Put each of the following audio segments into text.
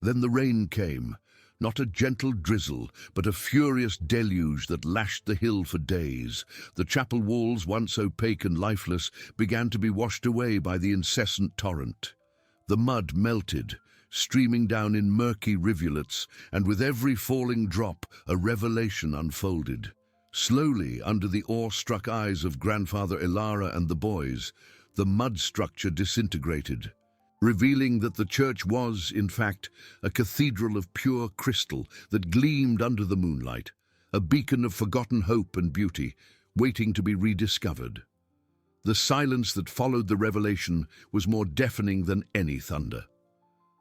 Then the rain came, not a gentle drizzle, but a furious deluge that lashed the hill for days. The chapel walls, once opaque and lifeless, began to be washed away by the incessant torrent. The mud melted, streaming down in murky rivulets, and with every falling drop, a revelation unfolded. Slowly, under the awe-struck eyes of Grandfather Ilara and the boys, the mud structure disintegrated, revealing that the church was, in fact, a cathedral of pure crystal that gleamed under the moonlight, a beacon of forgotten hope and beauty, waiting to be rediscovered. The silence that followed the revelation was more deafening than any thunder.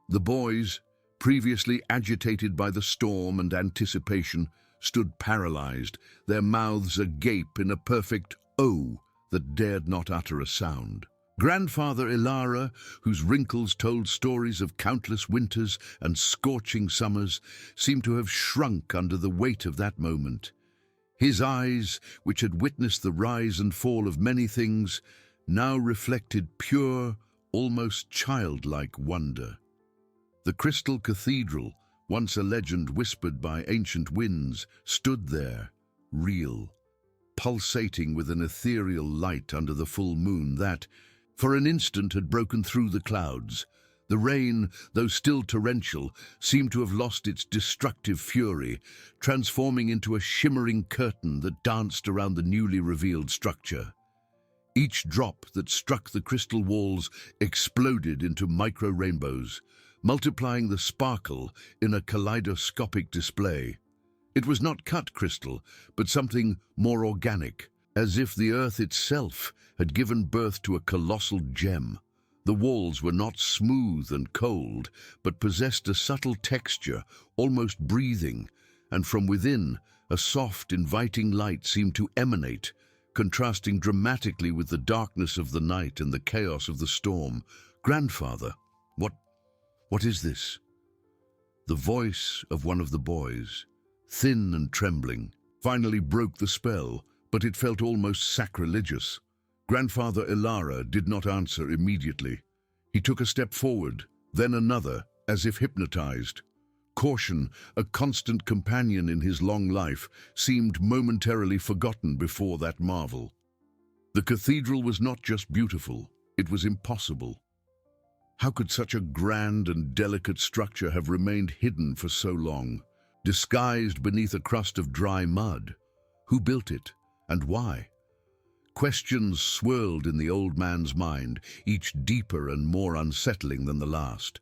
The boys, previously agitated by the storm and anticipation, stood paralyzed, their mouths agape in a perfect "oh" that dared not utter a sound. Grandfather Ilara, whose wrinkles told stories of countless winters and scorching summers, seemed to have shrunk under the weight of that moment. His eyes, which had witnessed the rise and fall of many things, now reflected pure, almost childlike wonder. The crystal cathedral, once a legend whispered by ancient winds, stood there, real, pulsating with an ethereal light under the full moon that, for an instant, had broken through the clouds. The rain, though still torrential, seemed to have lost its destructive fury, transforming into a shimmering curtain that danced around the newly revealed structure. Each drop that struck the crystal walls exploded into micro-rainbows, multiplying the sparkle in a kaleidoscopic display. It was not cut crystal, but something more organic, as if the earth itself had given birth to a colossal gem. The walls were not smooth and cold, but possessed a subtle texture, almost breathing, and from within, a soft, inviting light seemed to emanate, contrasting dramatically with the darkness of the night and the chaos of the storm. "Grandfather, what is this?" The voice of one of the boys, thin and trembling, finally broke the spell, but it felt almost sacrilegious. Grandfather Ilara did not answer immediately. He took a step forward, then another, as if hypnotized. Caution, a constant companion in his long life, seemed momentarily forgotten before that marvel. The cathedral was not just beautiful, it was impossible. How could such a grand and delicate structure have remained hidden for so long, disguised beneath a crust of dry mud? Who built it, and why? Questions swirled in the old man's mind, each deeper and more unsettling than the last.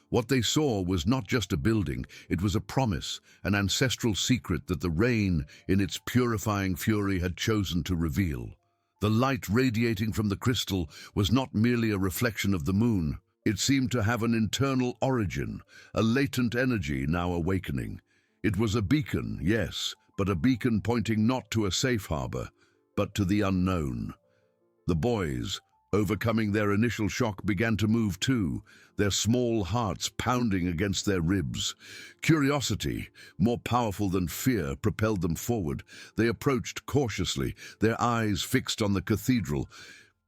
What they saw was not just a building, it was a promise, an ancestral secret that the rain, in its purifying fury, had chosen to reveal. The light radiating from the crystal was not merely a reflection of the moon. It seemed to have an internal origin, a latent energy now awakening. It was a beacon, yes, but a beacon pointing not to a safe harbor, but to the unknown. The boys, overcoming their initial shock, began to move too, their small hearts pounding against their ribs. Curiosity, more powerful than fear, propelled them forward. They approached cautiously, their eyes fixed on the cathedral,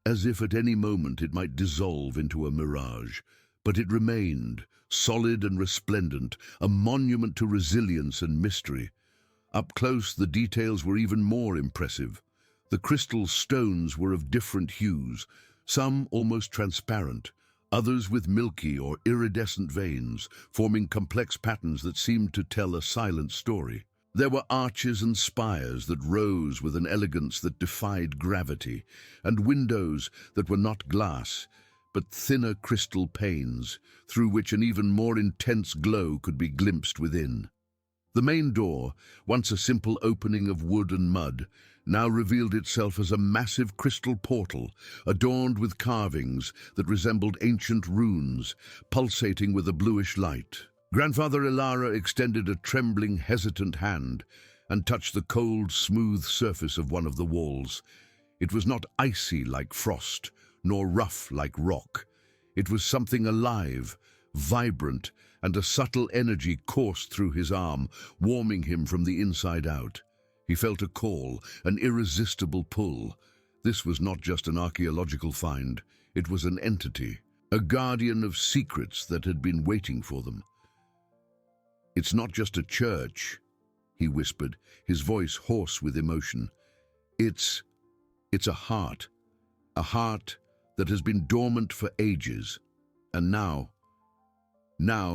as if at any moment it might dissolve into a mirage. But it remained, solid and resplendent, a monument to resilience and mystery. Up close, the details were even more impressive. The crystal stones were of different hues, some almost transparent, others with milky or iridescent veins, forming complex patterns that seemed to tell a silent story. There were arches and spires that rose with an elegance that defied gravity, and windows that were not glass, but thinner crystal panes, through which an even more intense glow could be glimpsed within. The main door, once a simple opening of wood and mud, now revealed itself as a massive crystal portal, adorned with carvings that resembled ancient runes, pulsating with a bluish light. Grandfather Ilara extended a trembling, hesitant hand and touched the cold, smooth surface of one of the walls. It was not icy like frost, nor rough like rock. It was something alive, vibrant, and a subtle energy coursed through his arm, warming him from the inside out. He felt a call, an irresistible pull. This was not just an archaeological find, it was an entity, a guardian of secrets that had been waiting for them. "It's not just a church," he whispered, his voice hoarse with emotion. It's a heart that has been dormant for ages, and now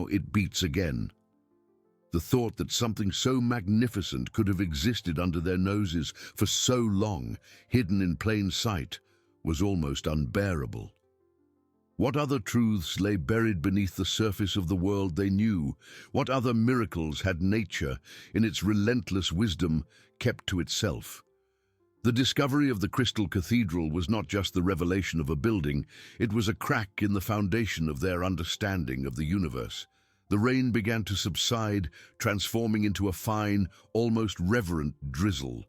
it beats again. The thought that something so magnificent could have existed under their noses for so long, hidden in plain sight, was almost unbearable. What other truths lay buried beneath the surface of the world they knew? What other miracles had nature, in its relentless wisdom, kept to itself? The discovery of the Crystal Cathedral was not just the revelation of a building, it was a crack in the foundation of their understanding of the universe. The rain began to subside, transforming into a fine, almost reverent drizzle.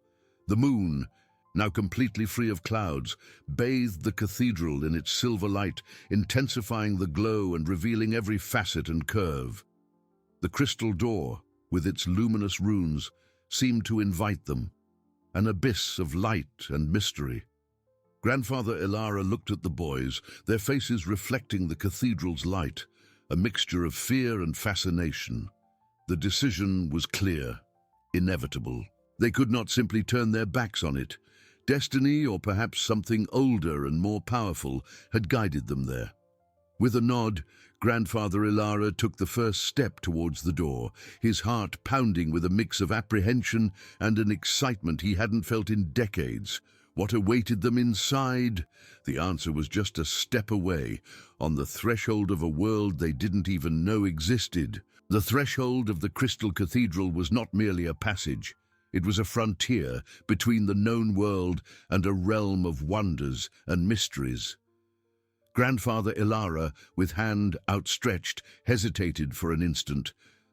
The moon, now completely free of clouds, bathed the cathedral in its silver light, intensifying the glow and revealing every facet and curve. The crystal door, with its luminous runes, seemed to invite them, an abyss of light and mystery. Grandfather Ilara looked at the boys, their faces reflecting the cathedral's light, a mixture of fear and fascination. The decision was clear, inevitable. They could not simply turn their backs on it. Destiny, or perhaps something older and more powerful, had guided them there. With a nod, Grandfather Ilara took the first step towards the door, his heart pounding with a mix of apprehension and an excitement he hadn't felt in decades. What awaited them inside? The answer was just a step away, on the threshold of a world they didn't even know existed. The threshold of the Crystal Cathedral was not merely a passage. It was a frontier between the known world and a realm of wonders and mysteries. Grandfather Ilara, with hand outstretched, hesitated for an instant,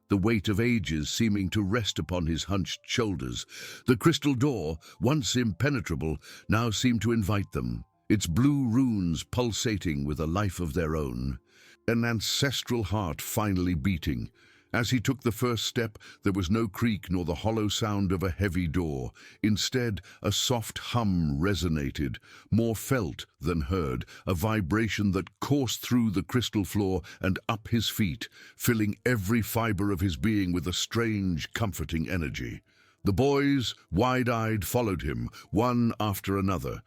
the weight of ages seeming to rest upon his hunched shoulders. The crystal door, once impenetrable, now seemed to invite them, its blue runes pulsating with a life of their own, an ancestral heart finally beating. As he took the first step, there was no creak nor the hollow sound of a heavy door. Instead, a soft hum resonated, more felt than heard, a vibration that coursed through the crystal floor and up his feet, filling every fiber of his being with a strange, comforting energy. The boys, wide-eyed, followed him, one after another,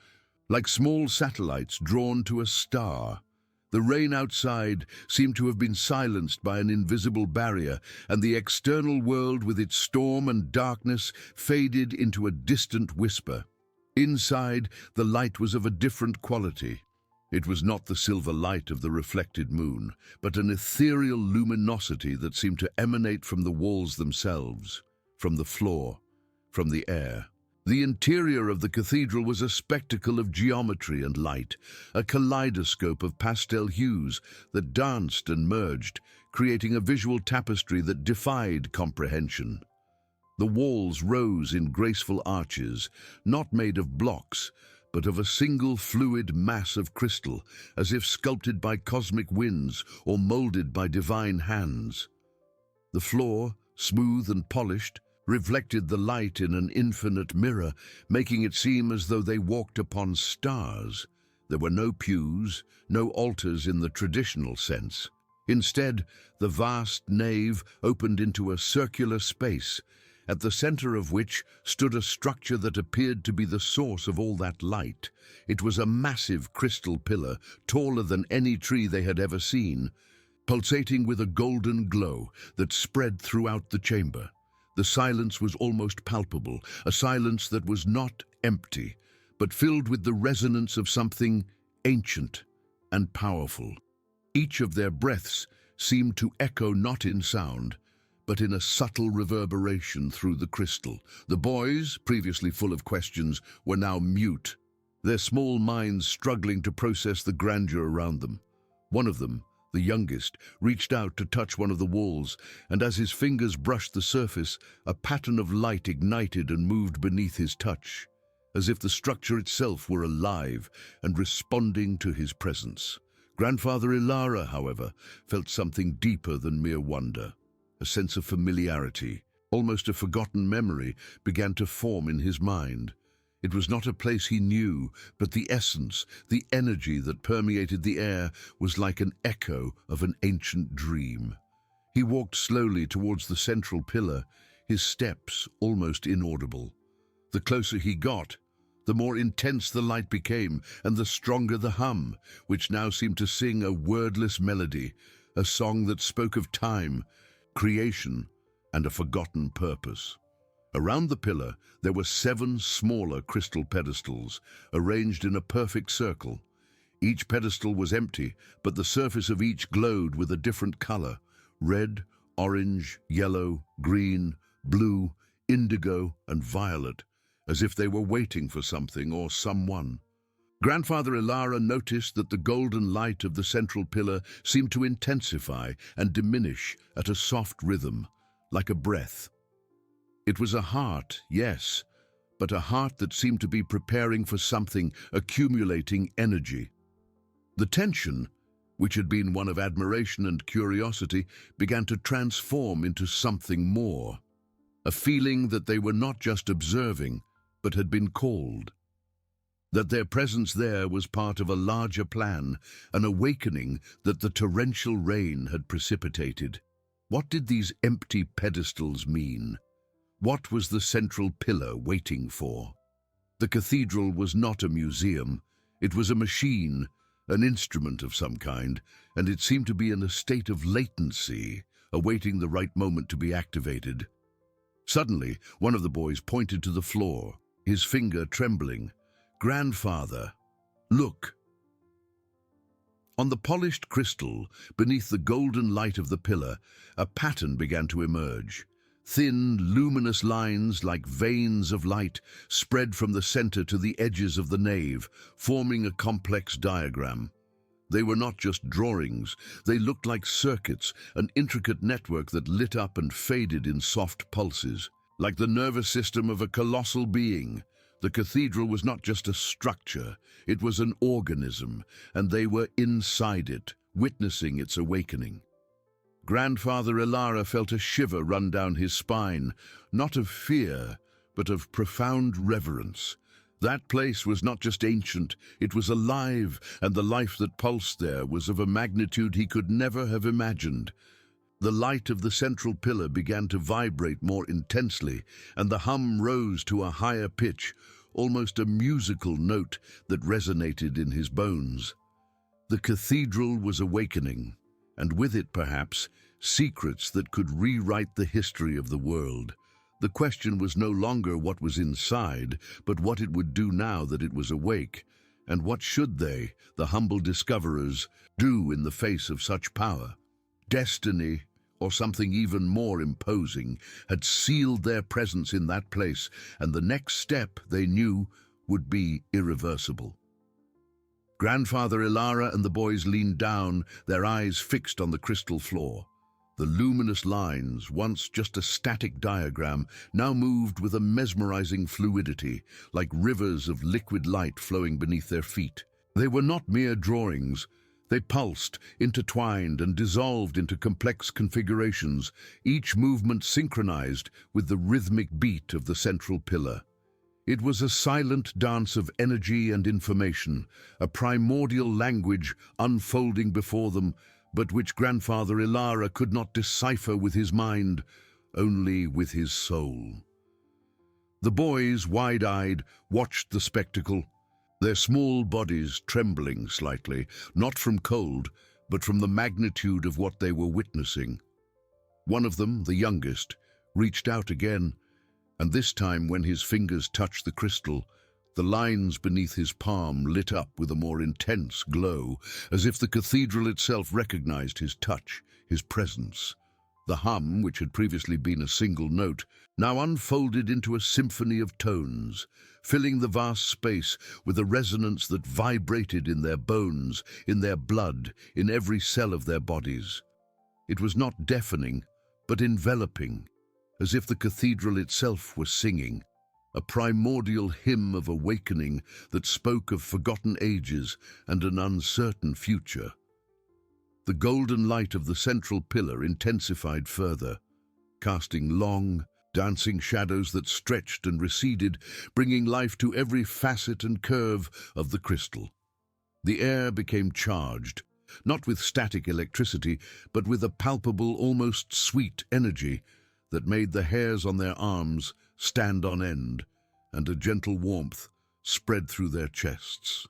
like small satellites drawn to a star. The rain outside seemed to have been silenced by an invisible barrier, and the external world with its storm and darkness faded into a distant whisper. Inside, the light was of a different quality. It was not the silver light of the reflected moon, but an ethereal luminosity that seemed to emanate from the walls themselves, from the floor, from the air. The interior of the cathedral was a spectacle of geometry and light, a kaleidoscope of pastel hues that danced and merged, creating a visual tapestry that defied comprehension. The walls rose in graceful arches, not made of blocks, but of a single fluid mass of crystal, as if sculpted by cosmic winds or molded by divine hands. The floor, smooth and polished, reflected the light in an infinite mirror, making it seem as though they walked upon stars. There were no pews, no altars in the traditional sense. Instead, the vast nave opened into a circular space, at the center of which stood a structure that appeared to be the source of all that light. It was a massive crystal pillar, taller than any tree they had ever seen, pulsating with a golden glow that spread throughout the chamber. The silence was almost palpable, a silence that was not empty, but filled with the resonance of something ancient and powerful. Each of their breaths seemed to echo not in sound, but in a subtle reverberation through the crystal. The boys, previously full of questions, were now mute, their small minds struggling to process the grandeur around them. One of them, the youngest, reached out to touch one of the walls, and as his fingers brushed the surface, a pattern of light ignited and moved beneath his touch, as if the structure itself were alive and responding to his presence. Grandfather Ilara, however, felt something deeper than mere wonder. A sense of familiarity, almost a forgotten memory, began to form in his mind. It was not a place he knew, but the essence, the energy that permeated the air was like an echo of an ancient dream. He walked slowly towards the central pillar, his steps almost inaudible. The closer he got, the more intense the light became, and the stronger the hum, which now seemed to sing a wordless melody, a song that spoke of time, creation, and a forgotten purpose. Around the pillar, there were 7 smaller crystal pedestals, arranged in a perfect circle. Each pedestal was empty, but the surface of each glowed with a different color: red, orange, yellow, green, blue, indigo, and violet, as if they were waiting for something or someone. Grandfather Ilara noticed that the golden light of the central pillar seemed to intensify and diminish at a soft rhythm, like a breath. It was a heart, yes, but a heart that seemed to be preparing for something, accumulating energy. The tension, which had been one of admiration and curiosity, began to transform into something more. A feeling that they were not just observing, but had been called. That their presence there was part of a larger plan, an awakening that the torrential rain had precipitated. What did these empty pedestals mean? What was the central pillar waiting for? The cathedral was not a museum. It was a machine, an instrument of some kind, and it seemed to be in a state of latency, awaiting the right moment to be activated. Suddenly, one of the boys pointed to the floor, his finger trembling. "Grandfather, look!" On the polished crystal, beneath the golden light of the pillar, a pattern began to emerge. Thin, luminous lines like veins of light spread from the center to the edges of the nave, forming a complex diagram. They were not just drawings, they looked like circuits, an intricate network that lit up and faded in soft pulses. Like the nervous system of a colossal being, the cathedral was not just a structure, it was an organism, and they were inside it, witnessing its awakening. Grandfather Ilara felt a shiver run down his spine, not of fear, but of profound reverence. That place was not just ancient, it was alive, and the life that pulsed there was of a magnitude he could never have imagined. The light of the central pillar began to vibrate more intensely, and the hum rose to a higher pitch, almost a musical note that resonated in his bones. The cathedral was awakening, and with it, perhaps, secrets that could rewrite the history of the world. The question was no longer what was inside, but what it would do now that it was awake, and what should they, the humble discoverers, do in the face of such power? Destiny, or something even more imposing, had sealed their presence in that place, and the next step, they knew, would be irreversible. Grandfather Ilara and the boys leaned down, their eyes fixed on the crystal floor. The luminous lines, once just a static diagram, now moved with a mesmerizing fluidity, like rivers of liquid light flowing beneath their feet. They were not mere drawings. They pulsed, intertwined, and dissolved into complex configurations, each movement synchronized with the rhythmic beat of the central pillar. It was a silent dance of energy and information, a primordial language unfolding before them, but which Grandfather Ilara could not decipher with his mind, only with his soul. The boys, wide-eyed, watched the spectacle, their small bodies trembling slightly, not from cold, but from the magnitude of what they were witnessing. One of them, the youngest, reached out again, and this time when his fingers touched the crystal, the lines beneath his palm lit up with a more intense glow, as if the cathedral itself recognized his touch, his presence. The hum, which had previously been a single note, now unfolded into a symphony of tones, filling the vast space with a resonance that vibrated in their bones, in their blood, in every cell of their bodies. It was not deafening, but enveloping, as if the cathedral itself was singing, a primordial hymn of awakening that spoke of forgotten ages and an uncertain future. The golden light of the central pillar intensified further, casting long, dancing shadows that stretched and receded, bringing life to every facet and curve of the crystal. The air became charged, not with static electricity, but with a palpable, almost sweet energy that made the hairs on their arms stand on end, and a gentle warmth spread through their chests.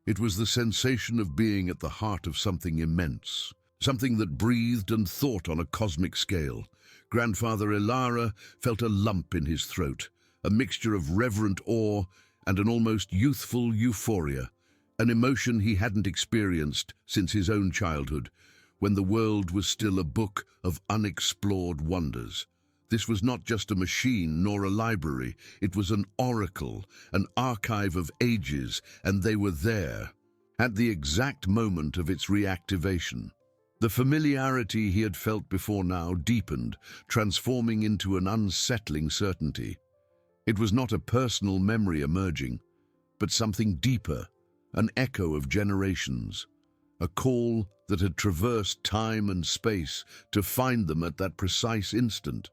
It was the sensation of being at the heart of something immense, something that breathed and thought on a cosmic scale. Grandfather Ilara felt a lump in his throat, a mixture of reverent awe and an almost youthful euphoria, an emotion he hadn't experienced since his own childhood, when the world was still a book of unexplored wonders. This was not just a machine nor a library, it was an oracle, an archive of ages, and they were there, at the exact moment of its reactivation. The familiarity he had felt before now deepened, transforming into an unsettling certainty. It was not a personal memory emerging, but something deeper, an echo of generations, a call that had traversed time and space to find them at that precise instant.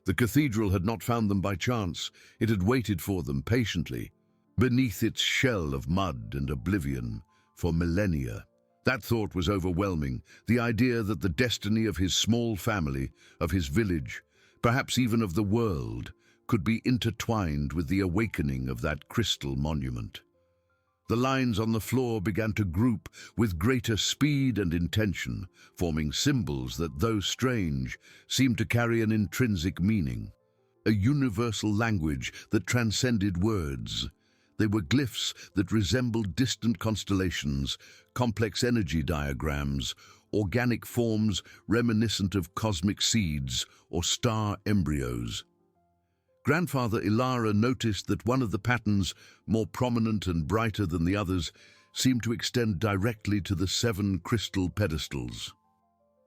The cathedral had not found them by chance, it had waited for them patiently, beneath its shell of mud and oblivion, for millennia. That thought was overwhelming, the idea that the destiny of his small family, of his village, perhaps even of the world, could be intertwined with the awakening of that crystal monument. The lines on the floor began to group with greater speed and intention, forming symbols that, though strange, seemed to carry an intrinsic meaning, a universal language that transcended words. They were glyphs that resembled distant constellations, complex energy diagrams, organic forms reminiscent of cosmic seeds or star embryos. Grandfather Ilara noticed that one of the patterns, more prominent and brighter than the others, seemed to extend directly to the 7 crystal pedestals.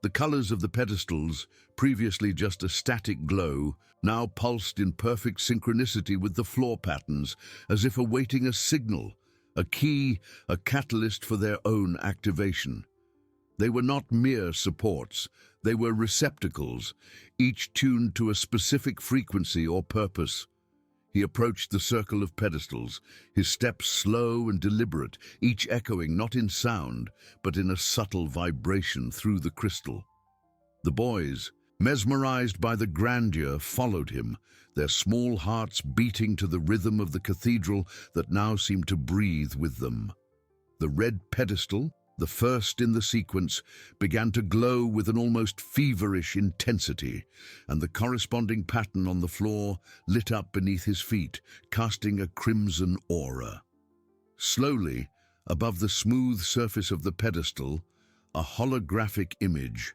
The colors of the pedestals, previously just a static glow, now pulsed in perfect synchronicity with the floor patterns, as if awaiting a signal, a key, a catalyst for their own activation. They were not mere supports, they were receptacles, each tuned to a specific frequency or purpose. He approached the circle of pedestals, his steps slow and deliberate, each echoing not in sound, but in a subtle vibration through the crystal. The boys, mesmerized by the grandeur, followed him, their small hearts beating to the rhythm of the cathedral that now seemed to breathe with them. The red pedestal, the first in the sequence, began to glow with an almost feverish intensity, and the corresponding pattern on the floor lit up beneath his feet, casting a crimson aura. Slowly, above the smooth surface of the pedestal, a holographic image,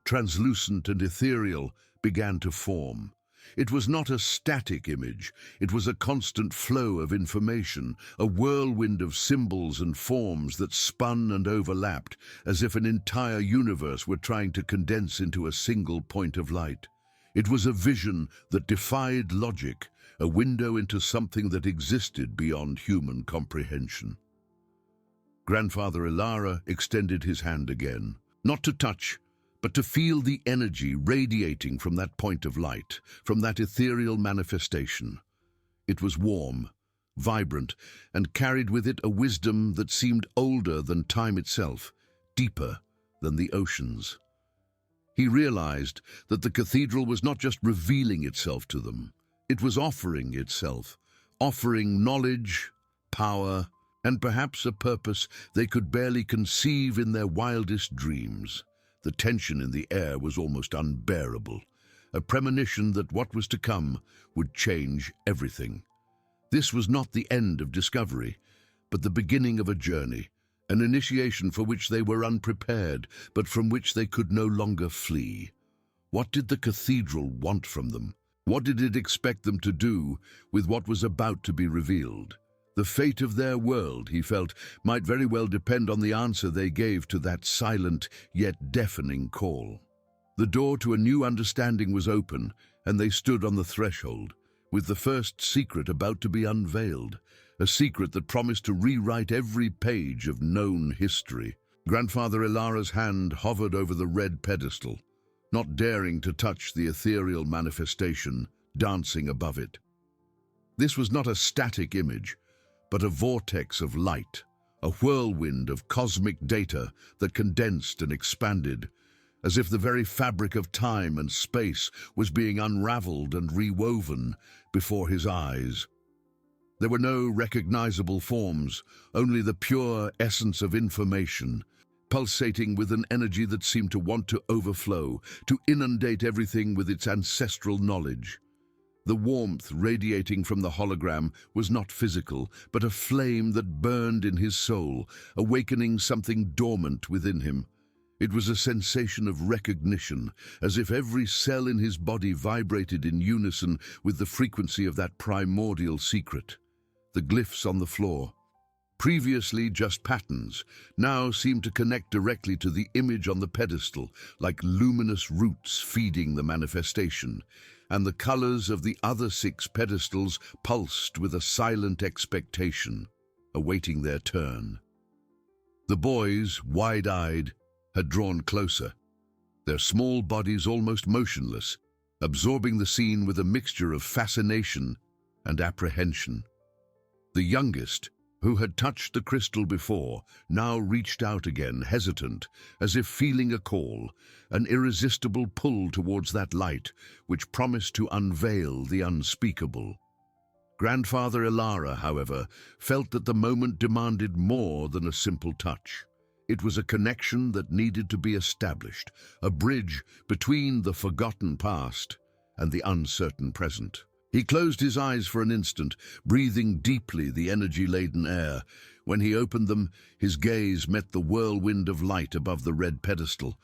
translucent and ethereal, began to form. It was not a static image, it was a constant flow of information, a whirlwind of symbols and forms that spun and overlapped, as if an entire universe were trying to condense into a single point of light. It was a vision that defied logic, a window into something that existed beyond human comprehension. Grandfather Ilara extended his hand again, not to touch, but to feel the energy radiating from that point of light, from that ethereal manifestation. It was warm, vibrant, and carried with it a wisdom that seemed older than time itself, deeper than the oceans. He realized that the cathedral was not just revealing itself to them, it was offering itself, offering knowledge, power, and perhaps a purpose they could barely conceive in their wildest dreams. The tension in the air was almost unbearable, a premonition that what was to come would change everything. This was not the end of discovery, but the beginning of a journey, an initiation for which they were unprepared, but from which they could no longer flee. What did the cathedral want from them? What did it expect them to do with what was about to be revealed? The fate of their world, he felt, might very well depend on the answer they gave to that silent yet deafening call. The door to a new understanding was open, and they stood on the threshold, with the first secret about to be unveiled, a secret that promised to rewrite every page of known history. Grandfather Ilara's hand hovered over the red pedestal, not daring to touch the ethereal manifestation dancing above it. This was not a static image, but a vortex of light, a whirlwind of cosmic data that condensed and expanded, as if the very fabric of time and space was being unraveled and rewoven before his eyes. There were no recognizable forms, only the pure essence of information, pulsating with an energy that seemed to want to overflow, to inundate everything with its ancestral knowledge. The warmth radiating from the hologram was not physical, but a flame that burned in his soul, awakening something dormant within him. It was a sensation of recognition, as if every cell in his body vibrated in unison with the frequency of that primordial secret. The glyphs on the floor, previously just patterns, now seemed to connect directly to the image on the pedestal, like luminous roots feeding the manifestation, and the colors of the other 6 pedestals pulsed with a silent expectation, awaiting their turn. The boys, wide-eyed, had drawn closer, their small bodies almost motionless, absorbing the scene with a mixture of fascination and apprehension. The youngest, who had touched the crystal before, now reached out again, hesitant, as if feeling a call, an irresistible pull towards that light which promised to unveil the unspeakable. Grandfather Ilara, however, felt that the moment demanded more than a simple touch. It was a connection that needed to be established, a bridge between the forgotten past and the uncertain present. He closed his eyes for an instant, breathing deeply the energy-laden air. When he opened them, his gaze met the whirlwind of light above the red pedestal.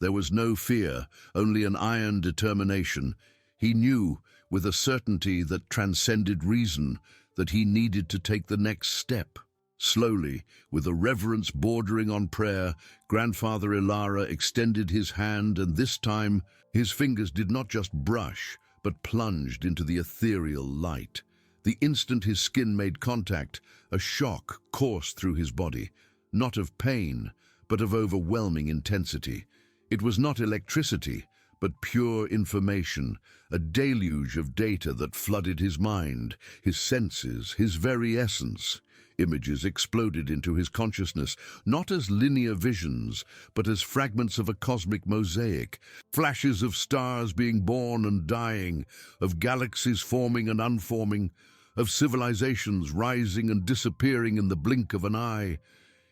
There was no fear, only an iron determination. He knew, with a certainty that transcended reason, that he needed to take the next step. Slowly, with a reverence bordering on prayer, Grandfather Ilara extended his hand, and this time his fingers did not just brush, but plunged into the ethereal light. The instant his skin made contact, a shock coursed through his body, not of pain, but of overwhelming intensity. It was not electricity, but pure information, a deluge of data that flooded his mind, his senses, his very essence. Images exploded into his consciousness, not as linear visions, but as fragments of a cosmic mosaic, flashes of stars being born and dying, of galaxies forming and unforming, of civilizations rising and disappearing in the blink of an eye.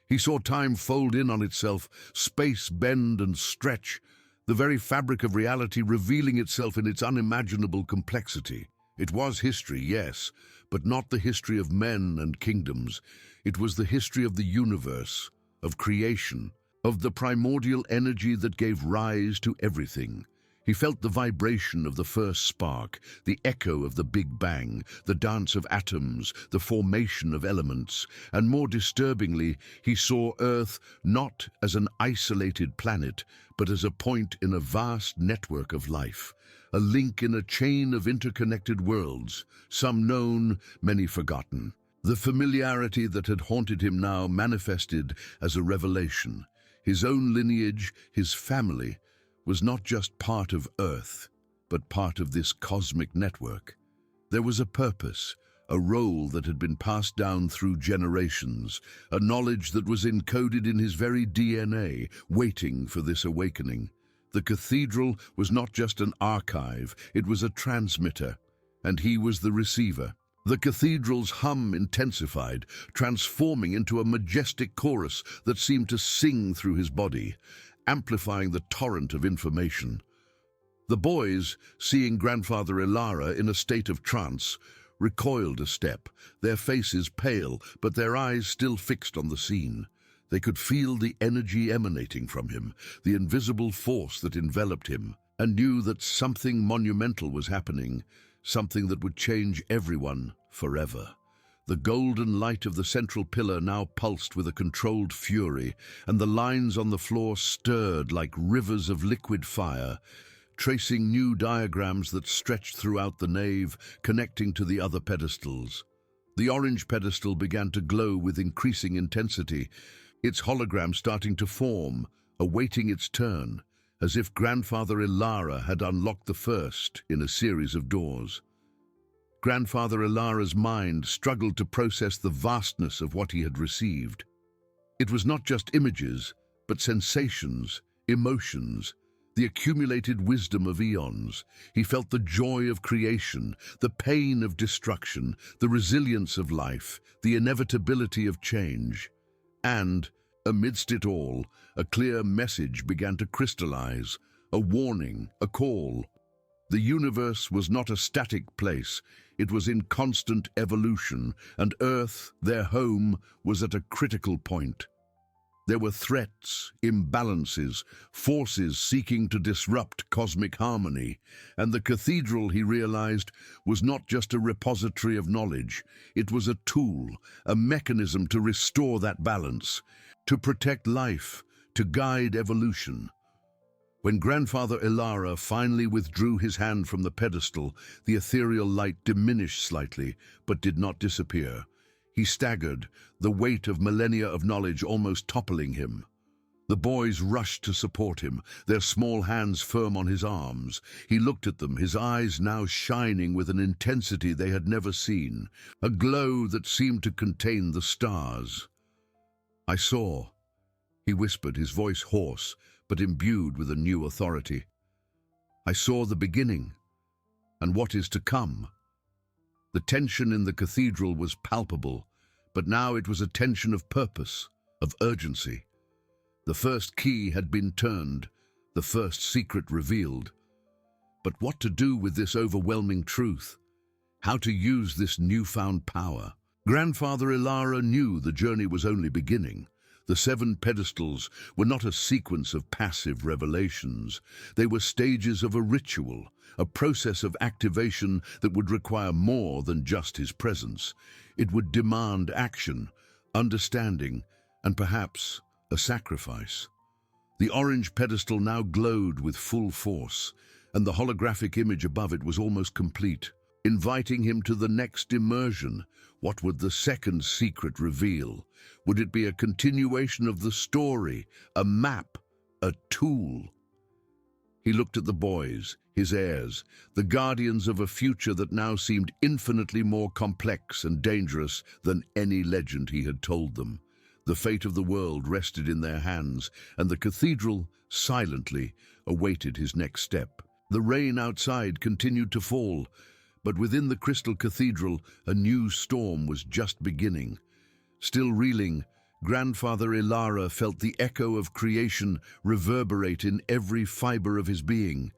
He saw time fold in on itself, space bend and stretch, the very fabric of reality revealing itself in its unimaginable complexity. It was history, yes, but not the history of men and kingdoms. It was the history of the universe, of creation, of the primordial energy that gave rise to everything. He felt the vibration of the first spark, the echo of the Big Bang, the dance of atoms, the formation of elements, and more disturbingly, he saw Earth not as an isolated planet, but as a point in a vast network of life, a link in a chain of interconnected worlds, some known, many forgotten. The familiarity that had haunted him now manifested as a revelation. His own lineage, his family, was not just part of Earth, but part of this cosmic network. There was a purpose, a role that had been passed down through generations, a knowledge that was encoded in his very DNA, waiting for this awakening. The cathedral was not just an archive, it was a transmitter, and he was the receiver. The cathedral's hum intensified, transforming into a majestic chorus that seemed to sing through his body, amplifying the torrent of information. The boys, seeing Grandfather Ilara in a state of trance, recoiled a step, their faces pale, but their eyes still fixed on the scene. They could feel the energy emanating from him, the invisible force that enveloped him, and knew that something monumental was happening, something that would change everyone forever. The golden light of the central pillar now pulsed with a controlled fury, and the lines on the floor stirred like rivers of liquid fire, tracing new diagrams that stretched throughout the nave, connecting to the other pedestals. The orange pedestal began to glow with increasing intensity, its hologram starting to form, awaiting its turn, as if Grandfather Ilara had unlocked the first in a series of doors. Grandfather Ilara's mind struggled to process the vastness of what he had received. It was not just images, but sensations, emotions, the accumulated wisdom of eons. He felt the joy of creation, the pain of destruction, the resilience of life, the inevitability of change. And, amidst it all, a clear message began to crystallize, a warning, a call. The universe was not a static place, it was in constant evolution, and Earth, their home, was at a critical point. There were threats, imbalances, forces seeking to disrupt cosmic harmony, and the cathedral, he realized, was not just a repository of knowledge. It was a tool, a mechanism to restore that balance, to protect life, to guide evolution. When Grandfather Ilara finally withdrew his hand from the pedestal, the ethereal light diminished slightly, but did not disappear. He staggered, the weight of millennia of knowledge almost toppling him. The boys rushed to support him, their small hands firm on his arms. He looked at them, his eyes now shining with an intensity they had never seen, a glow that seemed to contain the stars. "I saw," he whispered, his voice hoarse, but imbued with a new authority. "I saw the beginning, and what is to come." The tension in the cathedral was palpable, but now it was a tension of purpose, of urgency. The first key had been turned, the first secret revealed. But what to do with this overwhelming truth? How to use this newfound power? Grandfather Ilara knew the journey was only beginning. The 7 pedestals were not a sequence of passive revelations. They were stages of a ritual, a process of activation that would require more than just his presence. It would demand action, understanding, and perhaps a sacrifice. The orange pedestal now glowed with full force, and the holographic image above it was almost complete, inviting him to the next immersion. What would the second secret reveal? Would it be a continuation of the story, a map, a tool? He looked at the boys, his heirs, the guardians of a future that now seemed infinitely more complex and dangerous than any legend he had told them. The fate of the world rested in their hands, and the cathedral, silently, awaited his next step. The rain outside continued to fall, but within the crystal cathedral, a new storm was just beginning. Still reeling, Grandfather Ilara felt the echo of creation reverberate in every fiber of his being.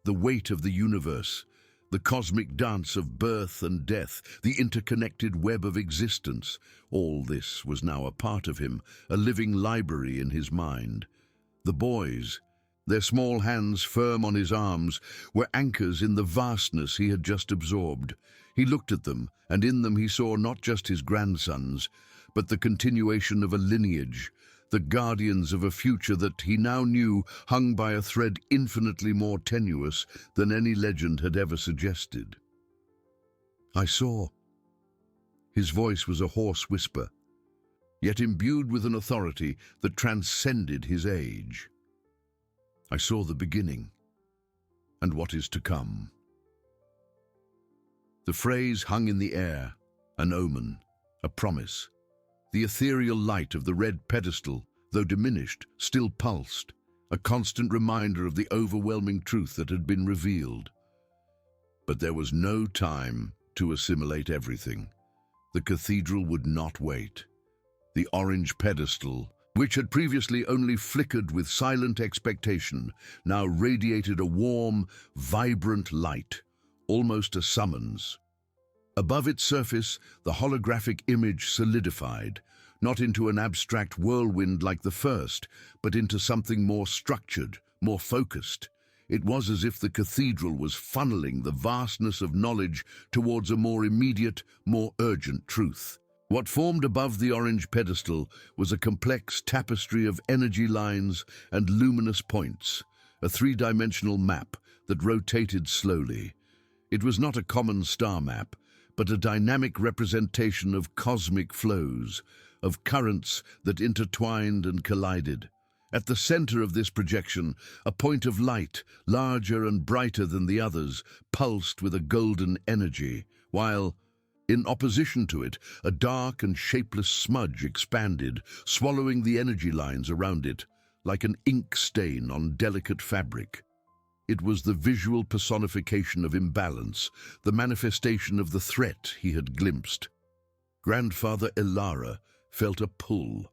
The weight of the universe, the cosmic dance of birth and death, the interconnected web of existence, all this was now a part of him, a living library in his mind. The boys, their small hands firm on his arms, were anchors in the vastness he had just absorbed. He looked at them, and in them he saw not just his grandsons, but the continuation of a lineage, the guardians of a future that he now knew hung by a thread infinitely more tenuous than any legend had ever suggested. "I saw." His voice was a hoarse whisper, yet imbued with an authority that transcended his age. "I saw the beginning, and what is to come." The phrase hung in the air, an omen, a promise. The ethereal light of the red pedestal, though diminished, still pulsed, a constant reminder of the overwhelming truth that had been revealed. But there was no time to assimilate everything. The cathedral would not wait. The orange pedestal, which had previously only flickered with silent expectation, now radiated a warm, vibrant light, almost a summons. Above its surface, the holographic image solidified, not into an abstract whirlwind like the first, but into something more structured, more focused. It was as if the cathedral was funneling the vastness of knowledge towards a more immediate, more urgent truth. What formed above the orange pedestal was a complex tapestry of energy lines and luminous points, a three-dimensional map that rotated slowly. It was not a common star map, but a dynamic representation of cosmic flows, of currents that intertwined and collided. At the center of this projection, a point of light, larger and brighter than the others, pulsed with a golden energy, while In opposition to it, a dark and shapeless smudge expanded, swallowing the energy lines around it, like an ink stain on delicate fabric. It was the visual personification of imbalance, the manifestation of the threat he had glimpsed. Grandfather Elara felt a pull,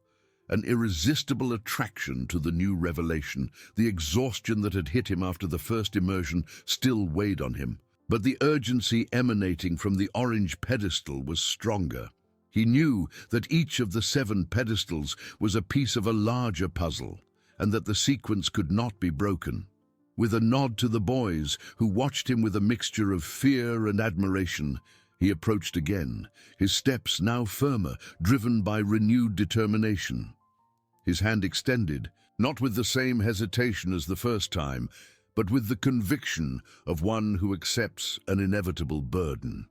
an irresistible attraction to the new revelation. The exhaustion that had hit him after the first immersion still weighed on him, but the urgency emanating from the orange pedestal was stronger. He knew that each of the 7 pedestals was a piece of a larger puzzle, and that the sequence could not be broken. With a nod to the boys, who watched him with a mixture of fear and admiration, he approached again, his steps now firmer, driven by renewed determination. His hand extended, not with the same hesitation as the first time, but with the conviction of one who accepts an inevitable burden.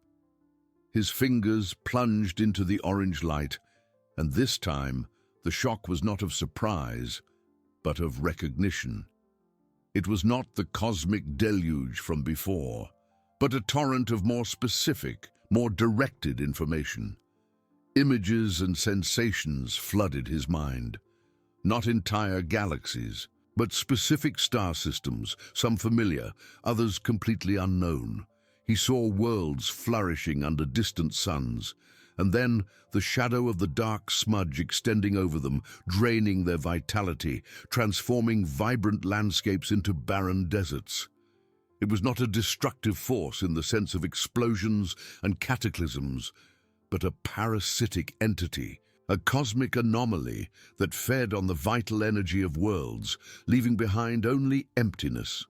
His fingers plunged into the orange light, and this time the shock was not of surprise, but of recognition. It was not the cosmic deluge from before, but a torrent of more specific, more directed information. Images and sensations flooded his mind. Not entire galaxies, but specific star systems, some familiar, others completely unknown. He saw worlds flourishing under distant suns, and then the shadow of the dark smudge extending over them, draining their vitality, transforming vibrant landscapes into barren deserts. It was not a destructive force in the sense of explosions and cataclysms, but a parasitic entity, a cosmic anomaly that fed on the vital energy of worlds, leaving behind only emptiness.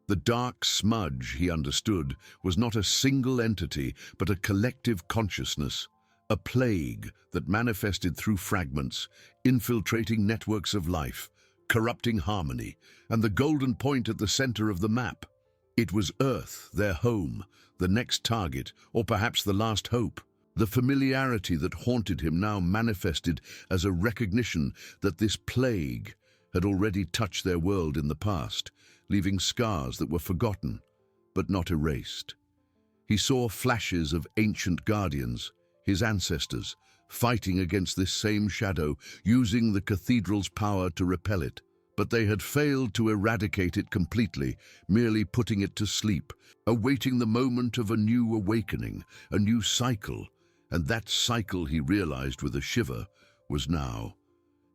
The dark smudge, he understood, was not a single entity, but a collective consciousness, a plague that manifested through fragments, infiltrating networks of life, corrupting harmony, and the golden point at the center of the map. It was Earth, their home, the next target, or perhaps the last hope. The familiarity that haunted him now manifested as a recognition that this plague had already touched their world in the past, leaving scars that were forgotten, but not erased. He saw flashes of ancient guardians, his ancestors, fighting against this same shadow, using the cathedral's power to repel it. But they had failed to eradicate it completely, merely putting it to sleep, awaiting the moment of a new awakening, a new cycle. And that cycle, he realized with a shiver, was now.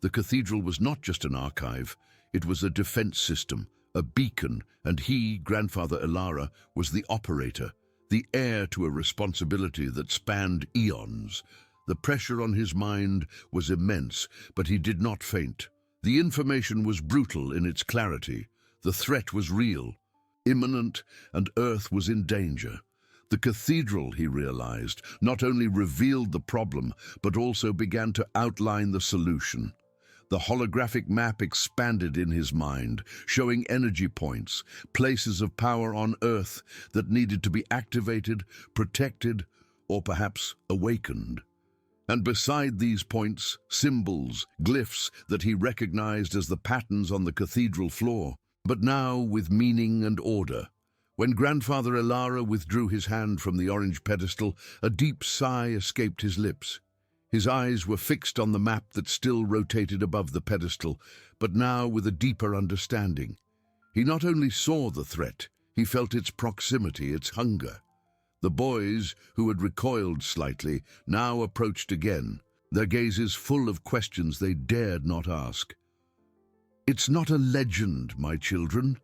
The cathedral was not just an archive, it was a defense system, a beacon, and he, Grandfather Elara, was the operator, the heir to a responsibility that spanned eons. The pressure on his mind was immense, but he did not faint. The information was brutal in its clarity. The threat was real, imminent, and Earth was in danger. The cathedral, he realized, not only revealed the problem, but also began to outline the solution. The holographic map expanded in his mind, showing energy points, places of power on Earth that needed to be activated, protected, or perhaps awakened. And beside these points, symbols, glyphs that he recognized as the patterns on the cathedral floor, but now with meaning and order. When Grandfather Elara withdrew his hand from the orange pedestal, a deep sigh escaped his lips. His eyes were fixed on the map that still rotated above the pedestal, but now with a deeper understanding. He not only saw the threat, he felt its proximity, its hunger. The boys, who had recoiled slightly, now approached again, their gazes full of questions they dared not ask. "It's not a legend, my children,"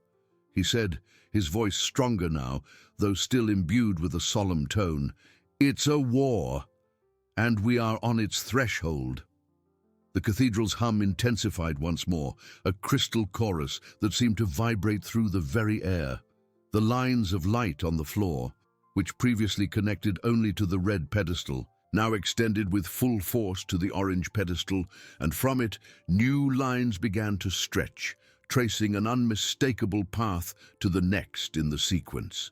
he said, his voice stronger now, though still imbued with a solemn tone. "It's a war, and we are on its threshold." The cathedral's hum intensified once more, a crystal chorus that seemed to vibrate through the very air. The lines of light on the floor, which previously connected only to the red pedestal, now extended with full force to the orange pedestal, and from it, new lines began to stretch, tracing an unmistakable path to the next in the sequence.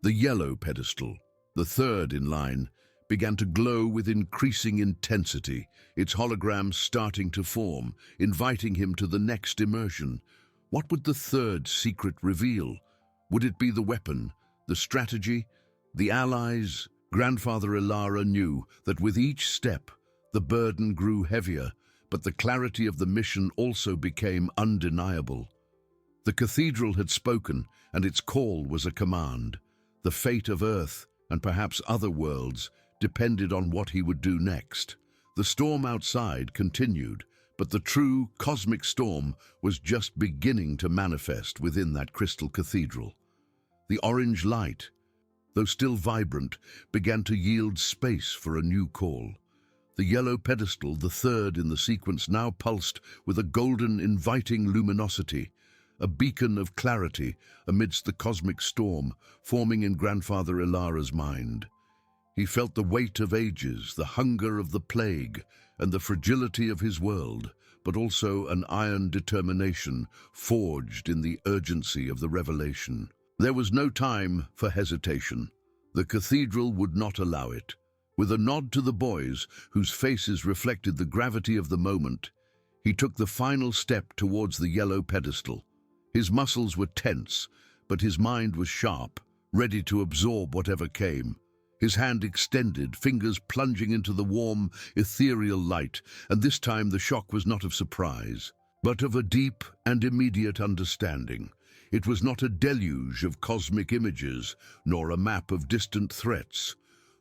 The yellow pedestal, the third in line, began to glow with increasing intensity, its hologram starting to form, inviting him to the next immersion. What would the third secret reveal? Would it be the weapon, the strategy, the allies, Grandfather Ilara knew that with each step, the burden grew heavier, but the clarity of the mission also became undeniable. The cathedral had spoken, and its call was a command. The fate of Earth, and perhaps other worlds, depended on what he would do next. The storm outside continued, but the true cosmic storm was just beginning to manifest within that crystal cathedral. The orange light, though still vibrant, began to yield space for a new call. The yellow pedestal, the third in the sequence, now pulsed with a golden, inviting luminosity, a beacon of clarity amidst the cosmic storm forming in Grandfather Ilara's mind. He felt the weight of ages, the hunger of the plague, and the fragility of his world, but also an iron determination forged in the urgency of the revelation. There was no time for hesitation. The cathedral would not allow it. With a nod to the boys, whose faces reflected the gravity of the moment, he took the final step towards the yellow pedestal. His muscles were tense, but his mind was sharp, ready to absorb whatever came. His hand extended, fingers plunging into the warm, ethereal light, and this time the shock was not of surprise, but of a deep and immediate understanding. It was not a deluge of cosmic images, nor a map of distant threats.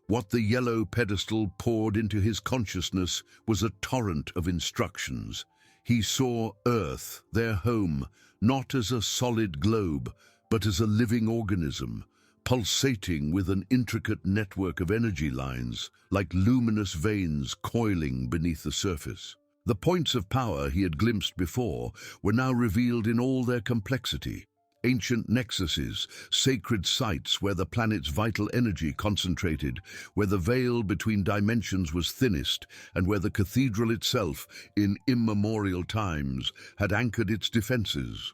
What the yellow pedestal poured into his consciousness was a torrent of instructions. He saw Earth, their home, not as a solid globe, but as a living organism, pulsating with an intricate network of energy lines, like luminous veins coiling beneath the surface. The points of power he had glimpsed before were now revealed in all their complexity. Ancient nexuses, sacred sites where the planet's vital energy concentrated, where the veil between dimensions was thinnest, and where the cathedral itself, in immemorial times, had anchored its defenses.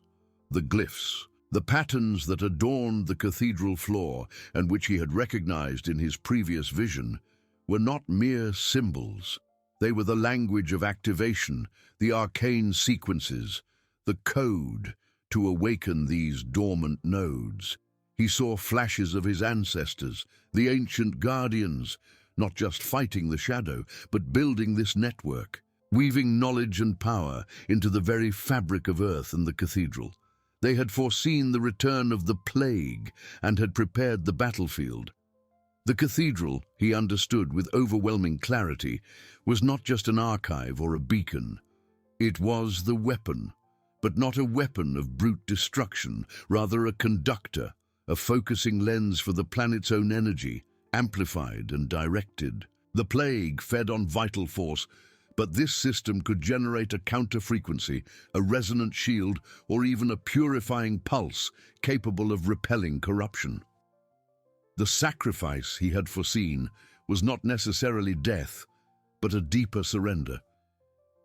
The glyphs, the patterns that adorned the cathedral floor, and which he had recognized in his previous vision, were not mere symbols. They were the language of activation, the arcane sequences, the code to awaken these dormant nodes. He saw flashes of his ancestors, the ancient guardians, not just fighting the shadow, but building this network, weaving knowledge and power into the very fabric of Earth and the cathedral. They had foreseen the return of the plague and had prepared the battlefield. The cathedral, he understood with overwhelming clarity, was not just an archive or a beacon. It was the weapon, but not a weapon of brute destruction, rather a conductor, a focusing lens for the planet's own energy, amplified and directed. The plague fed on vital force, but this system could generate a counter-frequency, a resonant shield, or even a purifying pulse capable of repelling corruption. The sacrifice he had foreseen was not necessarily death, but a deeper surrender.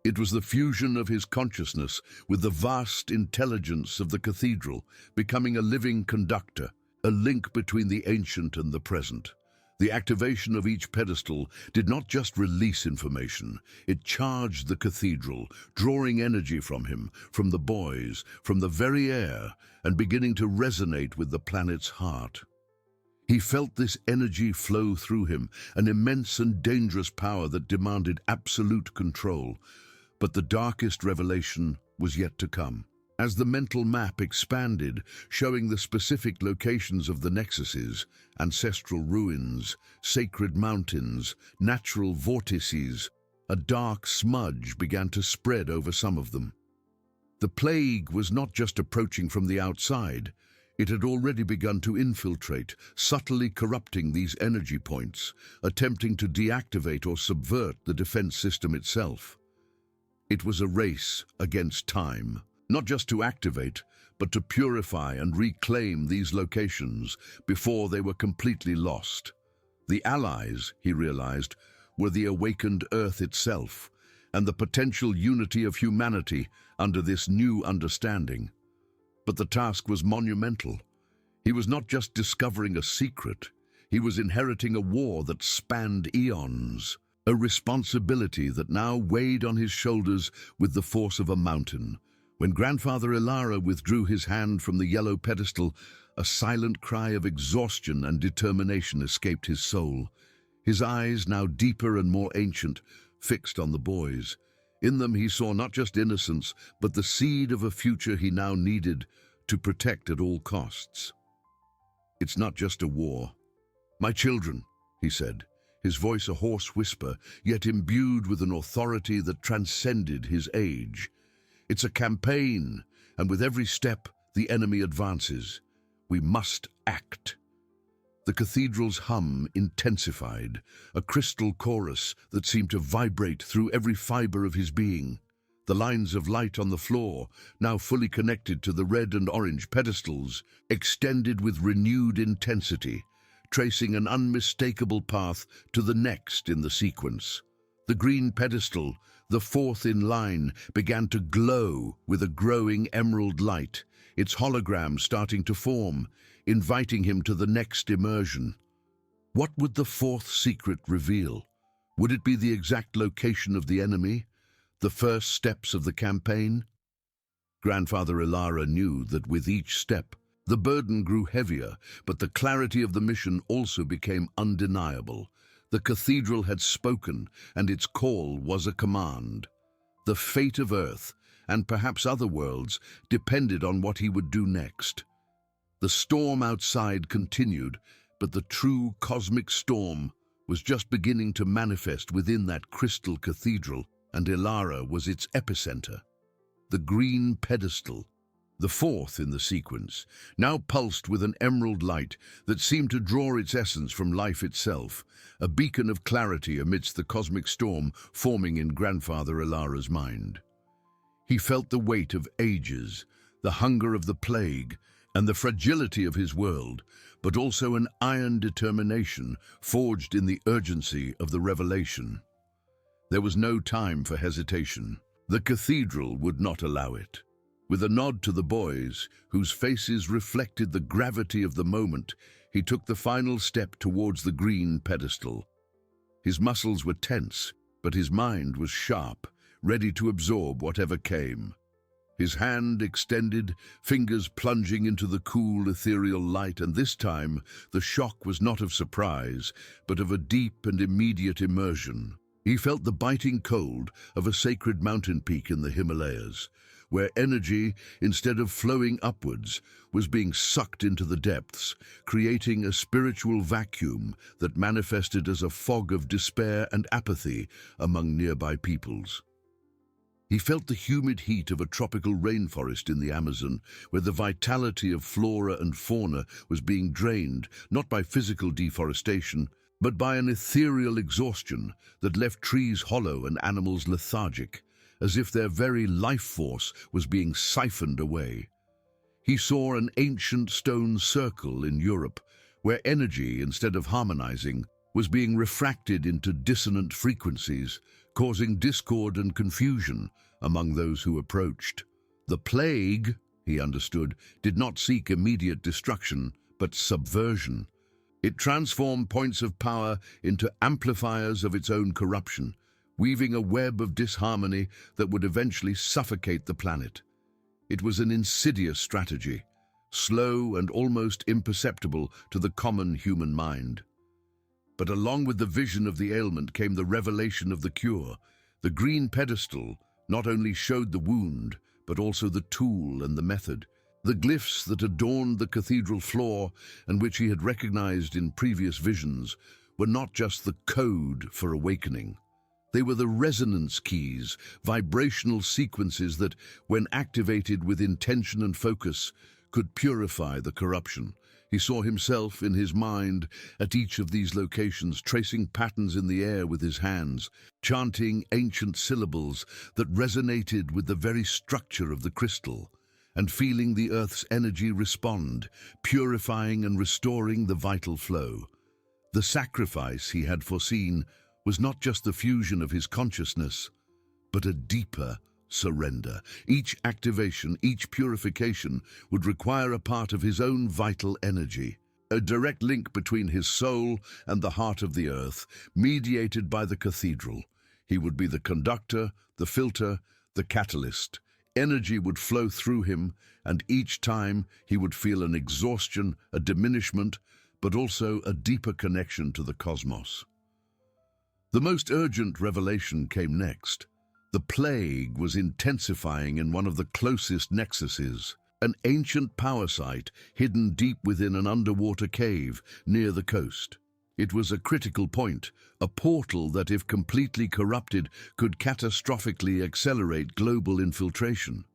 It was the fusion of his consciousness with the vast intelligence of the cathedral, becoming a living conductor, a link between the ancient and the present. The activation of each pedestal did not just release information, it charged the cathedral, drawing energy from him, from the boys, from the very air, and beginning to resonate with the planet's heart. He felt this energy flow through him, an immense and dangerous power that demanded absolute control. But the darkest revelation was yet to come. As the mental map expanded, showing the specific locations of the nexuses, ancestral ruins, sacred mountains, natural vortices, a dark smudge began to spread over some of them. The plague was not just approaching from the outside. It had already begun to infiltrate, subtly corrupting these energy points, attempting to deactivate or subvert the defense system itself. It was a race against time, not just to activate, but to purify and reclaim these locations before they were completely lost. The allies, he realized, were the awakened Earth itself, and the potential unity of humanity under this new understanding. But the task was monumental. He was not just discovering a secret, he was inheriting a war that spanned eons. A responsibility that now weighed on his shoulders with the force of a mountain. When Grandfather Ilara withdrew his hand from the yellow pedestal, A silent cry of exhaustion and determination escaped his soul. His eyes, now deeper and more ancient, fixed on the boys. In them he saw not just innocence, but the seed of a future he now needed to protect at all costs. "It's not just a war. My children," he said, his voice a hoarse whisper, yet imbued with an authority that transcended his age. "It's a campaign, and with every step the enemy advances. We must act." The cathedral's hum intensified, a crystal chorus that seemed to vibrate through every fiber of his being. The lines of light on the floor, now fully connected to the red and orange pedestals, extended with renewed intensity, tracing an unmistakable path to the next in the sequence. The green pedestal, the fourth in line, began to glow with a growing emerald light, its hologram starting to form, inviting him to the next immersion. What would the fourth secret reveal? Would it be the exact location of the enemy? The first steps of the campaign? Grandfather Ilara knew that with each step, the burden grew heavier, but the clarity of the mission also became undeniable. The cathedral had spoken, and its call was a command. The fate of Earth, and perhaps other worlds, depended on what he would do next. The storm outside continued, but the true cosmic storm was just beginning to manifest within that crystal cathedral, and Ilara was its epicenter. The green pedestal, the fourth in the sequence, now pulsed with an emerald light that seemed to draw its essence from life itself, a beacon of clarity amidst the cosmic storm forming in Grandfather Ilara's mind. He felt the weight of ages, the hunger of the plague, and the fragility of his world, but also an iron determination forged in the urgency of the revelation. There was no time for hesitation. The cathedral would not allow it. With a nod to the boys, whose faces reflected the gravity of the moment, he took the final step towards the green pedestal. His muscles were tense, but his mind was sharp, ready to absorb whatever came. His hand extended, fingers plunging into the cool, ethereal light, and this time the shock was not of surprise, but of a deep and immediate immersion. He felt the biting cold of a sacred mountain peak in the Himalayas, where energy, instead of flowing upwards, was being sucked into the depths, creating a spiritual vacuum that manifested as a fog of despair and apathy among nearby peoples. He felt the humid heat of a tropical rainforest in the Amazon, where the vitality of flora and fauna was being drained, not by physical deforestation, but by an ethereal exhaustion that left trees hollow and animals lethargic, as if their very life force was being siphoned away. He saw an ancient stone circle in Europe, where energy, instead of harmonizing, was being refracted into dissonant frequencies, causing discord and confusion among those who approached. The plague, he understood, did not seek immediate destruction, but subversion. It transformed points of power into amplifiers of its own corruption, weaving a web of disharmony that would eventually suffocate the planet. It was an insidious strategy, slow and almost imperceptible to the common human mind. But along with the vision of the ailment came the revelation of the cure. The green pedestal not only showed the wound, but also the tool and the method. The glyphs that adorned the cathedral floor, and which he had recognized in previous visions, were not just the code for awakening. They were the resonance keys, vibrational sequences that, when activated with intention and focus, could purify the corruption. He saw himself in his mind at each of these locations, tracing patterns in the air with his hands, chanting ancient syllables that resonated with the very structure of the crystal, and feeling the earth's energy respond, purifying and restoring the vital flow. The sacrifice he had foreseen was not just the fusion of his consciousness, but a deeper surrender. Each activation, each purification would require a part of his own vital energy, a direct link between his soul and the heart of the earth, mediated by the cathedral. He would be the conductor, the filter, the catalyst, Energy would flow through him, and each time he would feel an exhaustion, a diminishment, but also a deeper connection to the cosmos. The most urgent revelation came next. The plague was intensifying in one of the closest nexuses, an ancient power site hidden deep within an underwater cave near the coast. It was a critical point, a portal that, if completely corrupted, could catastrophically accelerate global infiltration.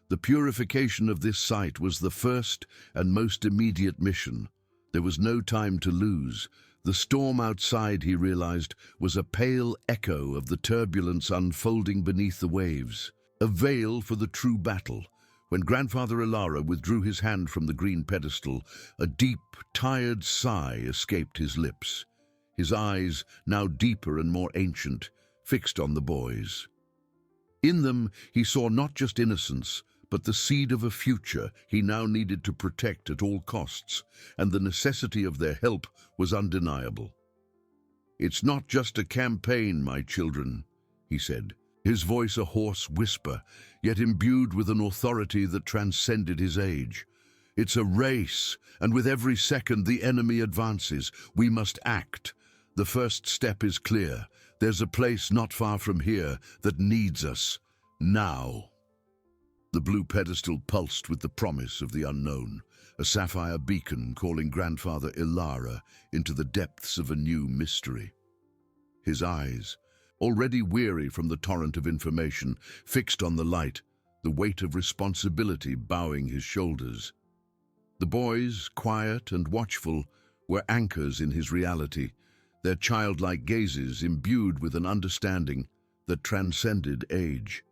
The purification of this site was the first and most immediate mission. There was no time to lose. The storm outside, he realized, was a pale echo of the turbulence unfolding beneath the waves, a veil for the true battle. When Grandfather Ilara withdrew his hand from the green pedestal, a deep, tired sigh escaped his lips. His eyes, now deeper and more ancient, fixed on the boys. In them, he saw not just innocence, but the seed of a future he now needed to protect at all costs, and the necessity of their help was undeniable. "It's not just a campaign, my children," he said, his voice a hoarse whisper, yet imbued with an authority that transcended his age. "It's a race, and with every second the enemy advances. We must act. The first step is clear. There's a place not far from here that needs us, now." The blue pedestal pulsed with the promise of the unknown, a sapphire beacon calling Grandfather Ilara into the depths of a new mystery. His eyes, already weary from the torrent of information, fixed on the light, the weight of responsibility bowing his shoulders. The boys, quiet and watchful, were anchors in his reality, their childlike gazes imbued with an understanding that transcended age.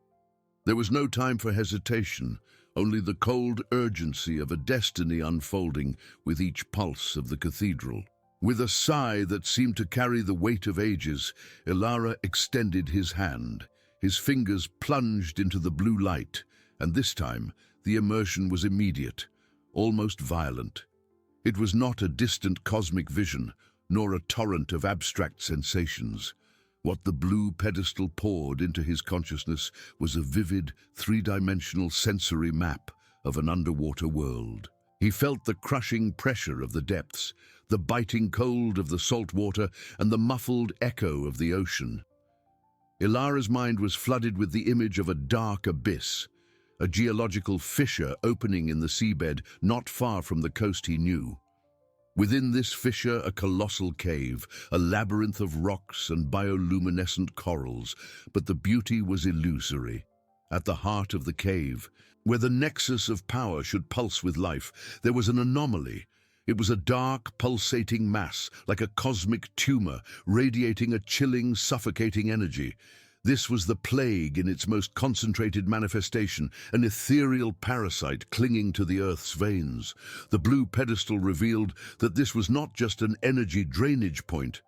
There was no time for hesitation, only the cold urgency of a destiny unfolding with each pulse of the cathedral. With a sigh that seemed to carry the weight of ages, Ilara extended his hand. His fingers plunged into the blue light, and this time the immersion was immediate, almost violent. It was not a distant cosmic vision, nor a torrent of abstract sensations. What the blue pedestal poured into his consciousness was a vivid, three-dimensional sensory map of an underwater world. He felt the crushing pressure of the depths, the biting cold of the salt water, and the muffled echo of the ocean. Ilara's mind was flooded with the image of a dark abyss, a geological fissure opening in the seabed not far from the coast he knew. Within this fissure, a colossal cave, a labyrinth of rocks and bioluminescent corals, but the beauty was illusory. At the heart of the cave, where the nexus of power should pulse with life, there was an anomaly. It was a dark, pulsating mass, like a cosmic tumor, radiating a chilling, suffocating energy. This was the plague in its most concentrated manifestation, an ethereal parasite clinging to the Earth's veins. The blue pedestal revealed that this was not just an energy drainage point,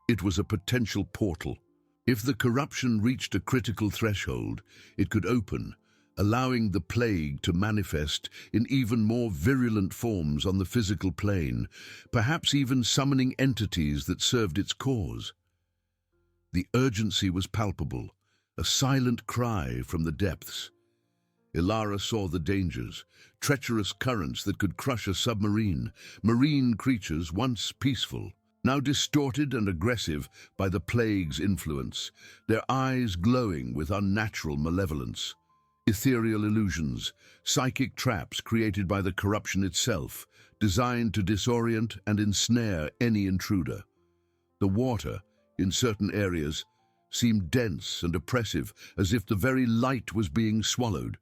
it was a potential portal. If the corruption reached a critical threshold, it could open, allowing the plague to manifest in even more virulent forms on the physical plane, perhaps even summoning entities that served its cause. The urgency was palpable, a silent cry from the depths. Ilara saw the dangers, treacherous currents that could crush a submarine, marine creatures once peaceful, now distorted and aggressive by the plague's influence, their eyes glowing with unnatural malevolence. Ethereal illusions, psychic traps created by the corruption itself, designed to disorient and ensnare any intruder. The water, in certain areas, seemed dense and oppressive, as if the very light was being swallowed.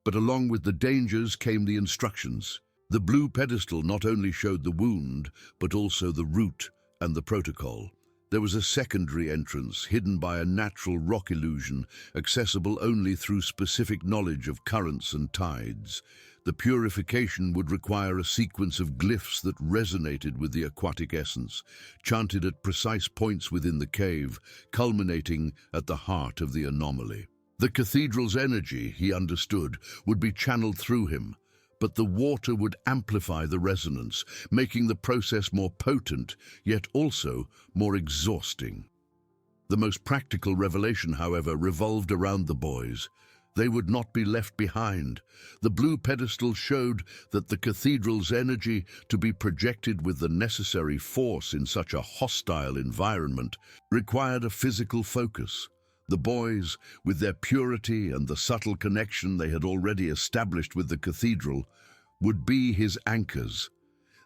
But along with the dangers came the instructions. The blue pedestal not only showed the wound, but also the route and the protocol. There was a secondary entrance, hidden by a natural rock illusion, accessible only through specific knowledge of currents and tides. The purification would require a sequence of glyphs that resonated with the aquatic essence, chanted at precise points within the cave, culminating at the heart of the anomaly. The cathedral's energy, he understood, would be channeled through him, but the water would amplify the resonance, making the process more potent, yet also more exhausting. The most practical revelation, however, revolved around the boys. They would not be left behind. The blue pedestal showed that the cathedral's energy, to be projected with the necessary force in such a hostile environment, required a physical focus. The boys, with their purity and the subtle connection they had already established with the cathedral, would be his anchors.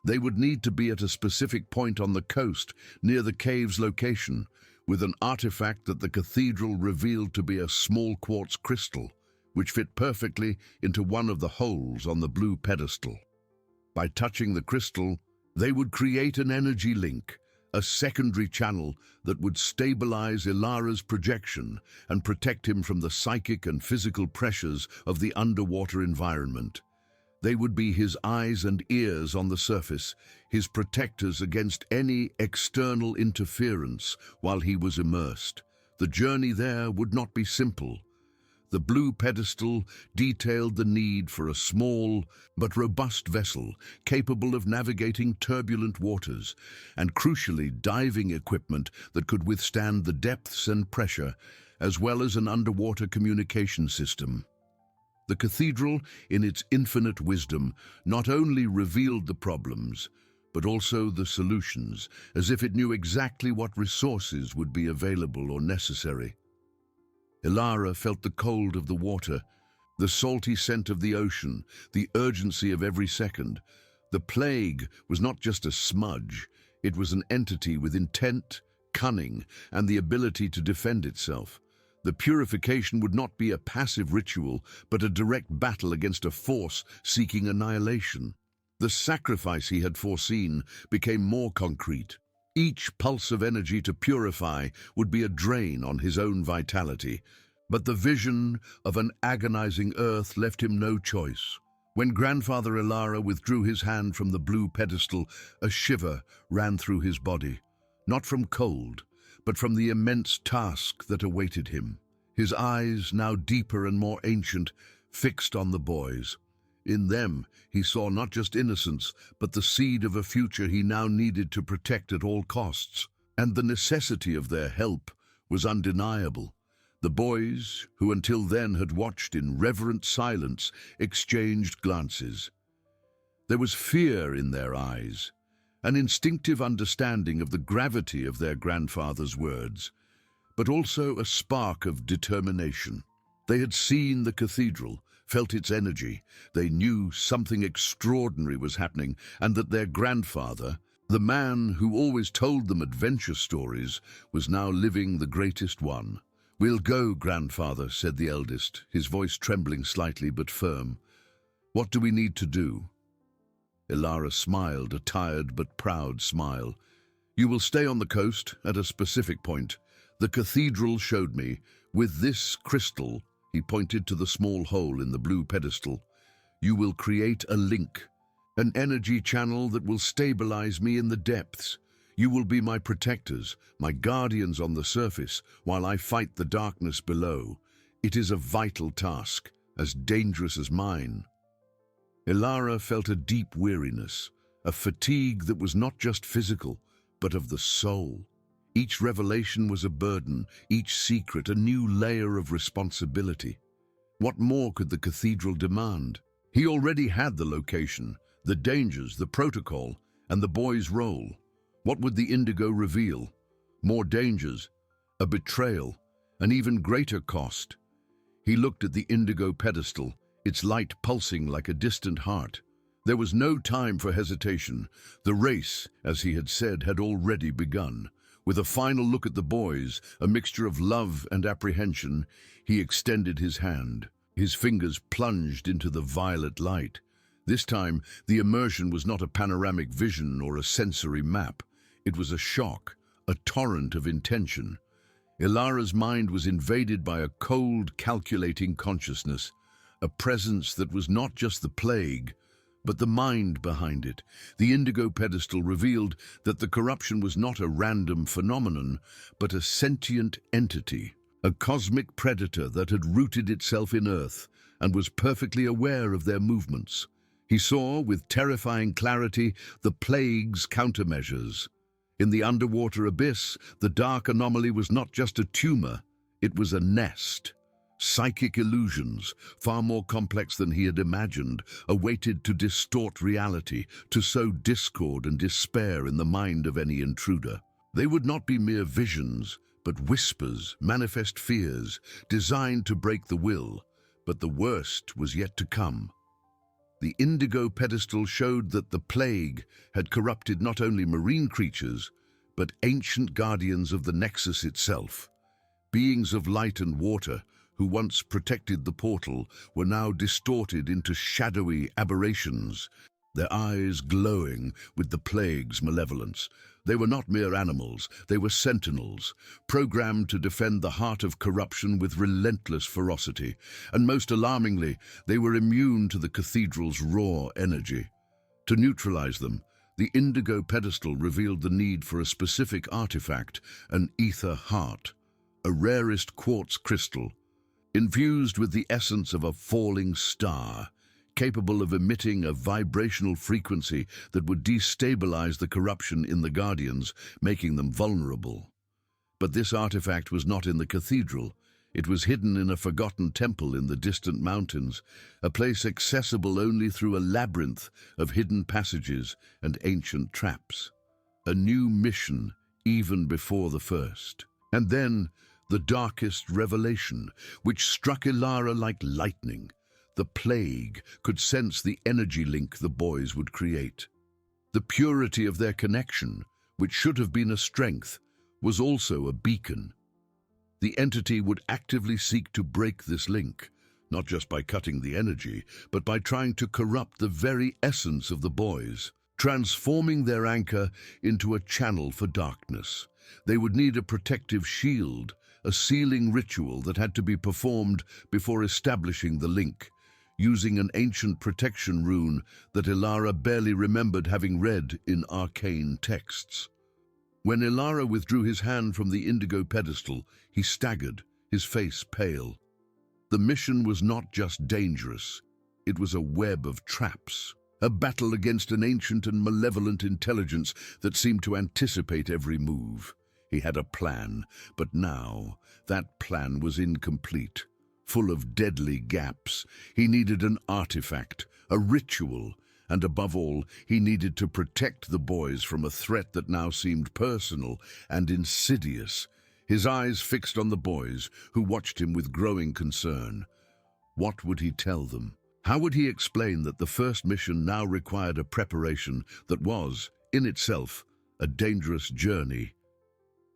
They would need to be at a specific point on the coast, near the cave's location, with an artifact that the cathedral revealed to be a small quartz crystal, which fit perfectly into one of the holes on the blue pedestal. By touching the crystal, they would create an energy link, a secondary channel that would stabilize Ilara's projection and protect him from the psychic and physical pressures of the underwater environment. They would be his eyes and ears on the surface, his protectors against any external interference while he was immersed. The journey there would not be simple. The blue pedestal detailed the need for a small but robust vessel capable of navigating turbulent waters and, crucially, diving equipment that could withstand the depths and pressure, as well as an underwater communication system. The cathedral, in its infinite wisdom, not only revealed the problems, but also the solutions, as if it knew exactly what resources would be available or necessary. Ilara felt the cold of the water, the salty scent of the ocean, the urgency of every second. The plague was not just a smudge, it was an entity with intent, cunning, and the ability to defend itself. The purification would not be a passive ritual, but a direct battle against a force seeking annihilation. The sacrifice he had foreseen became more concrete. Each pulse of energy to purify would be a drain on his own vitality, but the vision of an agonizing earth left him no choice. When Grandfather Ilara withdrew his hand from the blue pedestal, a shiver ran through his body, not from cold, but from the immense task that awaited him. His eyes, now deeper and more ancient, fixed on the boys. In them, he saw not just innocence, but the seed of a future he now needed to protect at all costs. And the necessity of their help was undeniable. The boys, who until then had watched in reverent silence, exchanged glances. There was fear in their eyes, an instinctive understanding of the gravity of their grandfather's words, but also a spark of determination. They had seen the cathedral, felt its energy. They knew something extraordinary was happening, and that their grandfather, the man who always told them adventure stories, was now living the greatest one. "We'll go, grandfather," said the eldest, his voice trembling slightly but firm. "What do we need to do?" Ilara smiled, a tired but proud smile. "You will stay on the coast at a specific point. The cathedral showed me. With this crystal," he pointed to the small hole in the blue pedestal, "you will create a link, an energy channel that will stabilize me in the depths. You will be my protectors, my guardians on the surface, while I fight the darkness below. It is a vital task, as dangerous as mine." Ilara felt a deep weariness, a fatigue that was not just physical, but of the soul. Each revelation was a burden, each secret a new layer of responsibility. What more could the cathedral demand? He already had the location, the dangers, the protocol, and the boy's role. What would the indigo reveal? More dangers, a betrayal, an even greater cost. He looked at the indigo pedestal, its light pulsing like a distant heart. There was no time for hesitation. The race, as he had said, had already begun. With a final look at the boys, a mixture of love and apprehension, he extended his hand. His fingers plunged into the violet light. This time, the immersion was not a panoramic vision or a sensory map. It was a shock, a torrent of intention. Ilara's mind was invaded by a cold, calculating consciousness, a presence that was not just the plague, but the mind behind it. The indigo pedestal revealed that the corruption was not a random phenomenon, but a sentient entity, a cosmic predator that had rooted itself in Earth and was perfectly aware of their movements. He saw, with terrifying clarity, the plague's countermeasures. In the underwater abyss, the dark anomaly was not just a tumor, it was a nest. Psychic illusions, far more complex than he had imagined, awaited to distort reality, to sow discord and despair in the mind of any intruder. They would not be mere visions, but whispers, manifest fears, designed to break the will. But the worst was yet to come. The indigo pedestal showed that the plague had corrupted not only marine creatures, but ancient guardians of the Nexus itself. Beings of light and water, who once protected the portal, were now distorted into shadowy aberrations, their eyes glowing with the plague's malevolence. They were not mere animals, they were sentinels, programmed to defend the heart of corruption with relentless ferocity, and most alarmingly, they were immune to the cathedral's raw energy. To neutralize them, the indigo pedestal revealed the need for a specific artifact, an ether heart, a rarest quartz crystal, infused with the essence of a falling star, capable of emitting a vibrational frequency that would destabilize the corruption in the Guardians, making them vulnerable. But this artifact was not in the cathedral. It was hidden in a forgotten temple in the distant mountains, a place accessible only through a labyrinth of hidden passages and ancient traps. A new mission, even before the first. And then, the darkest revelation, which struck Ilara like lightning. The plague could sense the energy link the boys would create. The purity of their connection, which should have been a strength, was also a beacon. The entity would actively seek to break this link, not just by cutting the energy, but by trying to corrupt the very essence of the boys, transforming their anchor into a channel for darkness. They would need a protective shield, a sealing ritual that had to be performed before establishing the link, using an ancient protection rune that Ilara barely remembered having read in arcane texts. When Ilara withdrew his hand from the indigo pedestal, he staggered, his face pale. The mission was not just dangerous, it was a web of traps, a battle against an ancient and malevolent intelligence that seemed to anticipate every move. He had a plan, but now that plan was incomplete, full of deadly gaps. He needed an artifact, a ritual, and above all, he needed to protect the boys from a threat that now seemed personal and insidious. His eyes fixed on the boys, who watched him with growing concern. What would he tell them? How would he explain that the first mission now required a preparation that was, in itself, a dangerous journey?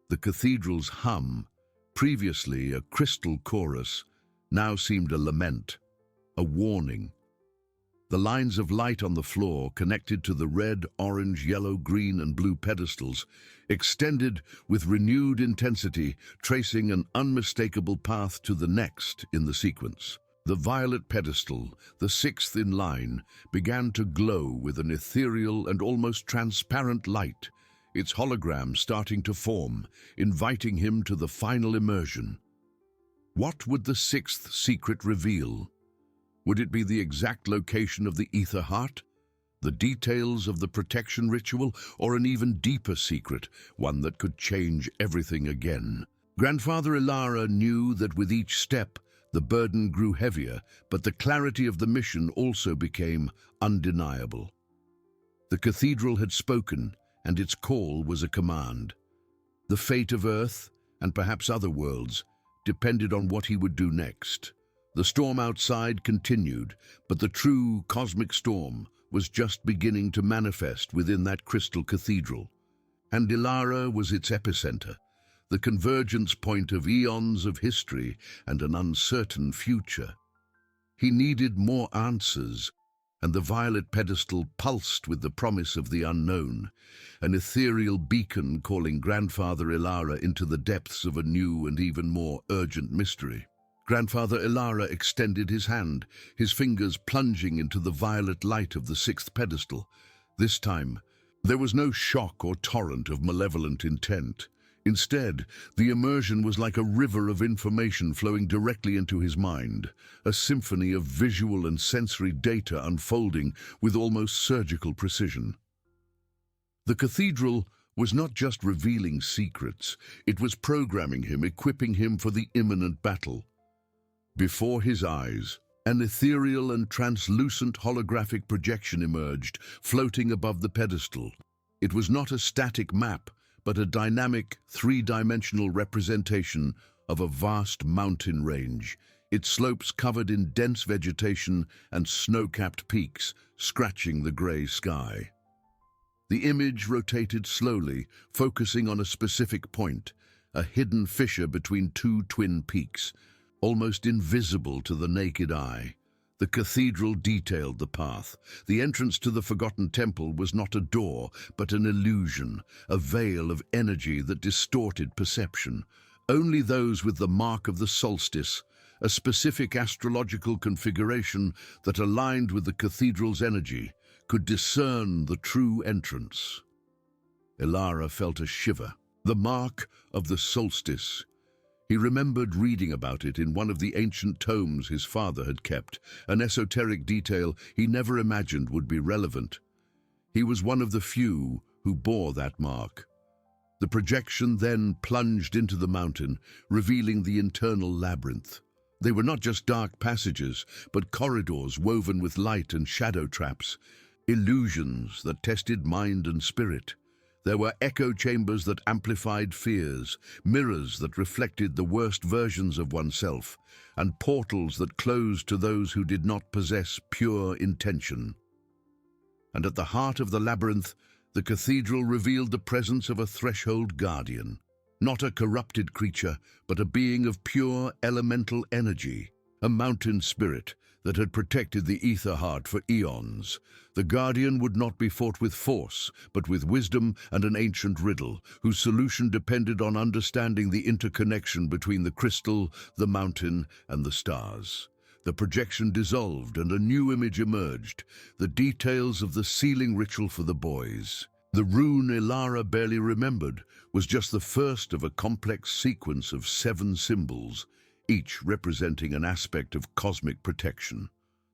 The cathedral's hum, previously a crystal chorus, now seemed a lament, a warning. The lines of light on the floor, connected to the red, orange, yellow, green, and blue pedestals, extended with renewed intensity, tracing an unmistakable path to the next in the sequence. The violet pedestal, the sixth in line, began to glow with an ethereal and almost transparent light, its hologram starting to form, inviting him to the final immersion. What would the sixth secret reveal? Would it be the exact location of the ether heart, the details of the protection ritual, or an even deeper secret, one that could change everything again? Grandfather Ilara knew that with each step, the burden grew heavier, but the clarity of the mission also became undeniable. The cathedral had spoken, and its call was a command. The fate of Earth, and perhaps other worlds, depended on what he would do next. The storm outside continued, but the true cosmic storm was just beginning to manifest within that crystal cathedral. And Ilara was its epicenter, the convergence point of eons of history and an uncertain future. He needed more answers, and the violet pedestal pulsed with the promise of the unknown, an ethereal beacon calling Grandfather Ilara into the depths of a new and even more urgent mystery. Grandfather Ilara extended his hand, his fingers plunging into the violet light of the sixth pedestal. This time, there was no shock or torrent of malevolent intent. Instead, the immersion was like a river of information flowing directly into his mind, a symphony of visual and sensory data unfolding with almost surgical precision. The cathedral was not just revealing secrets, it was programming him, equipping him for the imminent battle. Before his eyes, an ethereal and translucent holographic projection emerged, floating above the pedestal. It was not a static map, but a dynamic, three-dimensional representation of a vast mountain range, its slopes covered in dense vegetation and snow-capped peaks scratching the grey sky. The image rotated slowly, focusing on a specific point, a hidden fissure between two twin peaks, almost invisible to the naked eye. The cathedral detailed the path. The entrance to the forgotten temple was not a door, but an illusion, a veil of energy that distorted perception. Only those with the mark of the solstice, a specific astrological configuration that aligned with the cathedral's energy, could discern the true entrance. Ilara felt a shiver. The mark of the solstice. He remembered reading about it in one of the ancient tomes his father had kept, an esoteric detail he never imagined would be relevant. He was one of the few who bore that mark. The projection then plunged into the mountain, revealing the internal labyrinth. They were not just dark passages, but corridors woven with light and shadow traps, illusions that tested mind and spirit. There were echo chambers that amplified fears, mirrors that reflected the worst versions of oneself, and portals that closed to those who did not possess pure intention. And at the heart of the labyrinth, the cathedral revealed the presence of a threshold guardian. Not a corrupted creature, but a being of pure elemental energy, a mountain spirit that had protected the ether heart for eons. The guardian would not be fought with force, but with wisdom and an ancient riddle, whose solution depended on understanding the interconnection between the crystal, the mountain, and the stars. The projection dissolved and a new image emerged, the details of the sealing ritual for the boys. The rune Ilara barely remembered was just the first of a complex sequence of 7 symbols, each representing an aspect of cosmic protection.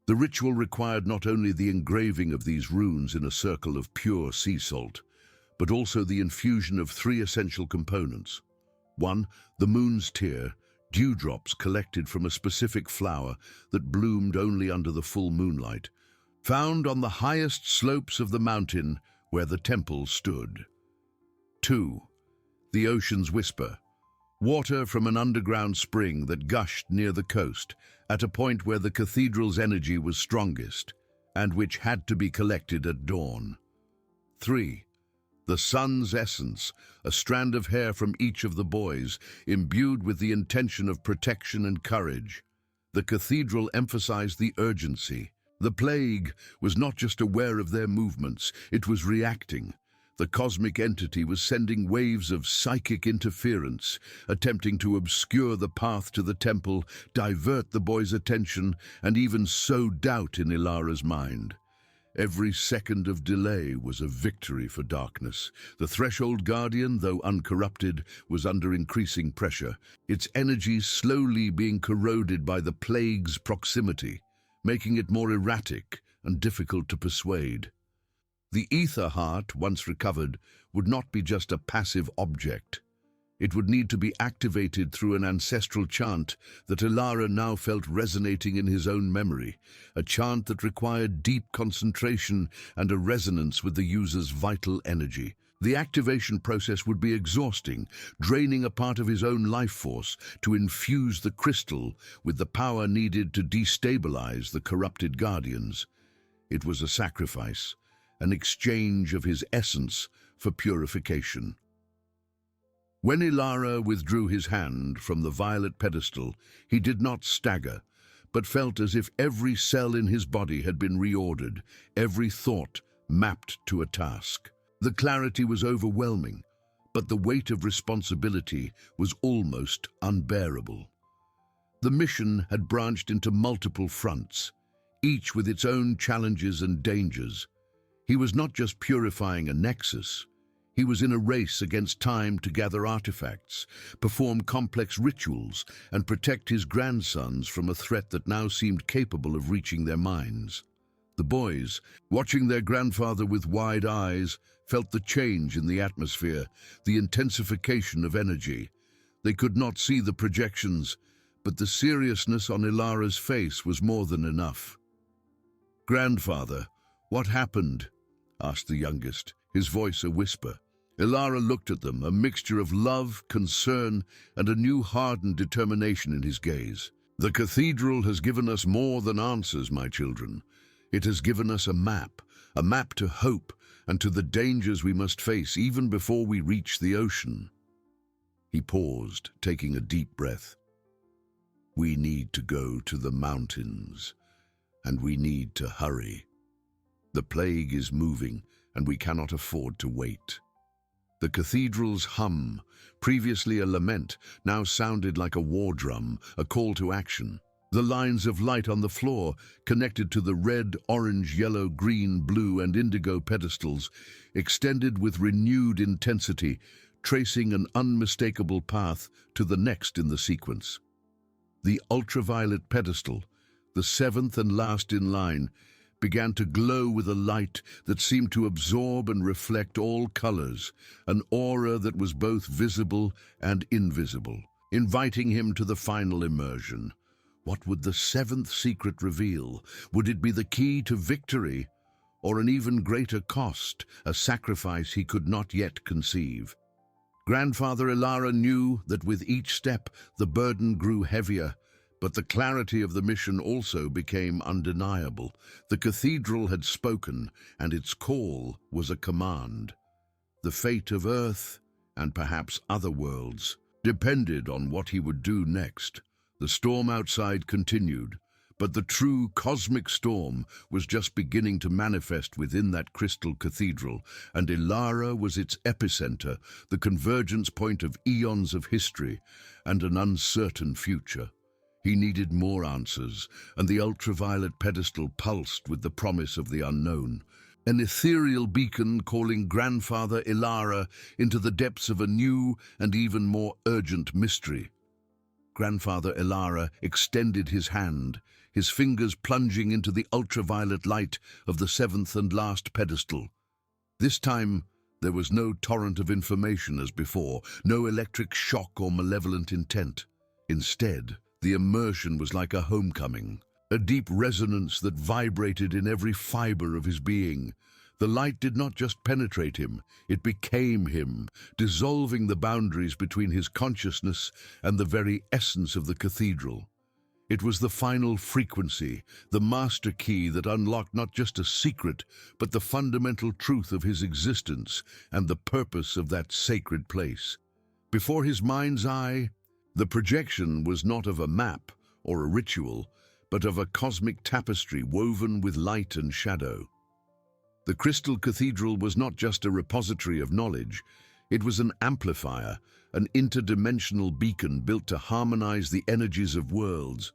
The ritual required not only the engraving of these runes in a circle of pure sea salt, but also the infusion of 3 essential components. 1. The moon's tear, dewdrops collected from a specific flower that bloomed only under the full moonlight, found on the highest slopes of the mountain where the temple stood. 2. The ocean's whisper, water from an underground spring that gushed near the coast, at a point where the cathedral's energy was strongest, and which had to be collected at dawn. 3. The sun's essence, a strand of hair from each of the boys, imbued with the intention of protection and courage. The cathedral emphasized the urgency. The plague was not just aware of their movements, it was reacting. The cosmic entity was sending waves of psychic interference, attempting to obscure the path to the temple, divert the boys' attention, and even sow doubt in Ilara's mind. Every second of delay was a victory for darkness. The threshold guardian, though uncorrupted, was under increasing pressure, its energy slowly being corroded by the plague's proximity, making it more erratic and difficult to persuade. The ether heart, once recovered, would not be just a passive object. It would need to be activated through an ancestral chant that Ilara now felt resonating in his own memory, a chant that required deep concentration and a resonance with the user's vital energy. The activation process would be exhausting, draining a part of his own life force to infuse the crystal with the power needed to destabilize the corrupted guardians. It was a sacrifice, an exchange of his essence for purification. When Ilara withdrew his hand from the violet pedestal, he did not stagger, but felt as if every cell in his body had been reordered, every thought mapped to a task. The clarity was overwhelming, but the weight of responsibility was almost unbearable. The mission had branched into multiple fronts, each with its own challenges and dangers. He was not just purifying a nexus. He was in a race against time to gather artifacts, perform complex rituals, and protect his grandsons from a threat that now seemed capable of reaching their minds. The boys, watching their grandfather with wide eyes, felt the change in the atmosphere, the intensification of energy. They could not see the projections, but the seriousness on Ilara's face was more than enough. "Grandfather, what happened?" asked the youngest, his voice a whisper. Ilara looked at them, a mixture of love, concern, and a new hardened determination in his gaze. "The cathedral has given us more than answers, my children. It has given us a map to hope and to the dangers we must face even before we reach the ocean." He paused, taking a deep breath. "We need to go to the mountains, and we need to hurry. The plague is moving, and we cannot afford to wait." The cathedral's hum, previously a lament, now sounded like a war drum, a call to action. The lines of light on the floor, connected to the red, orange, yellow, green, blue, and indigo pedestals, extended with renewed intensity, tracing an unmistakable path to the next in the sequence. The ultraviolet pedestal, the seventh and last in line, began to glow with a light that seemed to absorb and reflect all colors, an aura that was both visible and invisible, inviting him to the final immersion. What would the seventh secret reveal? Would it be the key to victory, or an even greater cost, a sacrifice he could not yet conceive? Grandfather Ilara knew that with each step the burden grew heavier, but the clarity of the mission also became undeniable. The cathedral had spoken, and its call was a command. The fate of Earth, and perhaps other worlds, depended on what he would do next. The storm outside continued, but the true cosmic storm was just beginning to manifest within that crystal cathedral, and Ilara was its epicenter, the convergence point of eons of history and an uncertain future. He needed more answers, and the ultraviolet pedestal pulsed with the promise of the unknown. An ethereal beacon calling Grandfather Ilara into the depths of a new and even more urgent mystery. Grandfather Ilara extended his hand, his fingers plunging into the ultraviolet light of the seventh and last pedestal. This time, there was no torrent of information as before, no electric shock or malevolent intent. Instead, the immersion was like a homecoming, a deep resonance that vibrated in every fiber of his being. The light did not just penetrate him, it became him, dissolving the boundaries between his consciousness and the very essence of the cathedral. It was the final frequency, the master key that unlocked not just a secret, but the fundamental truth of his existence and the purpose of that sacred place. Before his mind's eye, the projection was not of a map or a ritual, but of a cosmic tapestry woven with light and shadow. The Crystal Cathedral was not just a repository of knowledge, it was an amplifier, an interdimensional beacon built to harmonize the energies of worlds.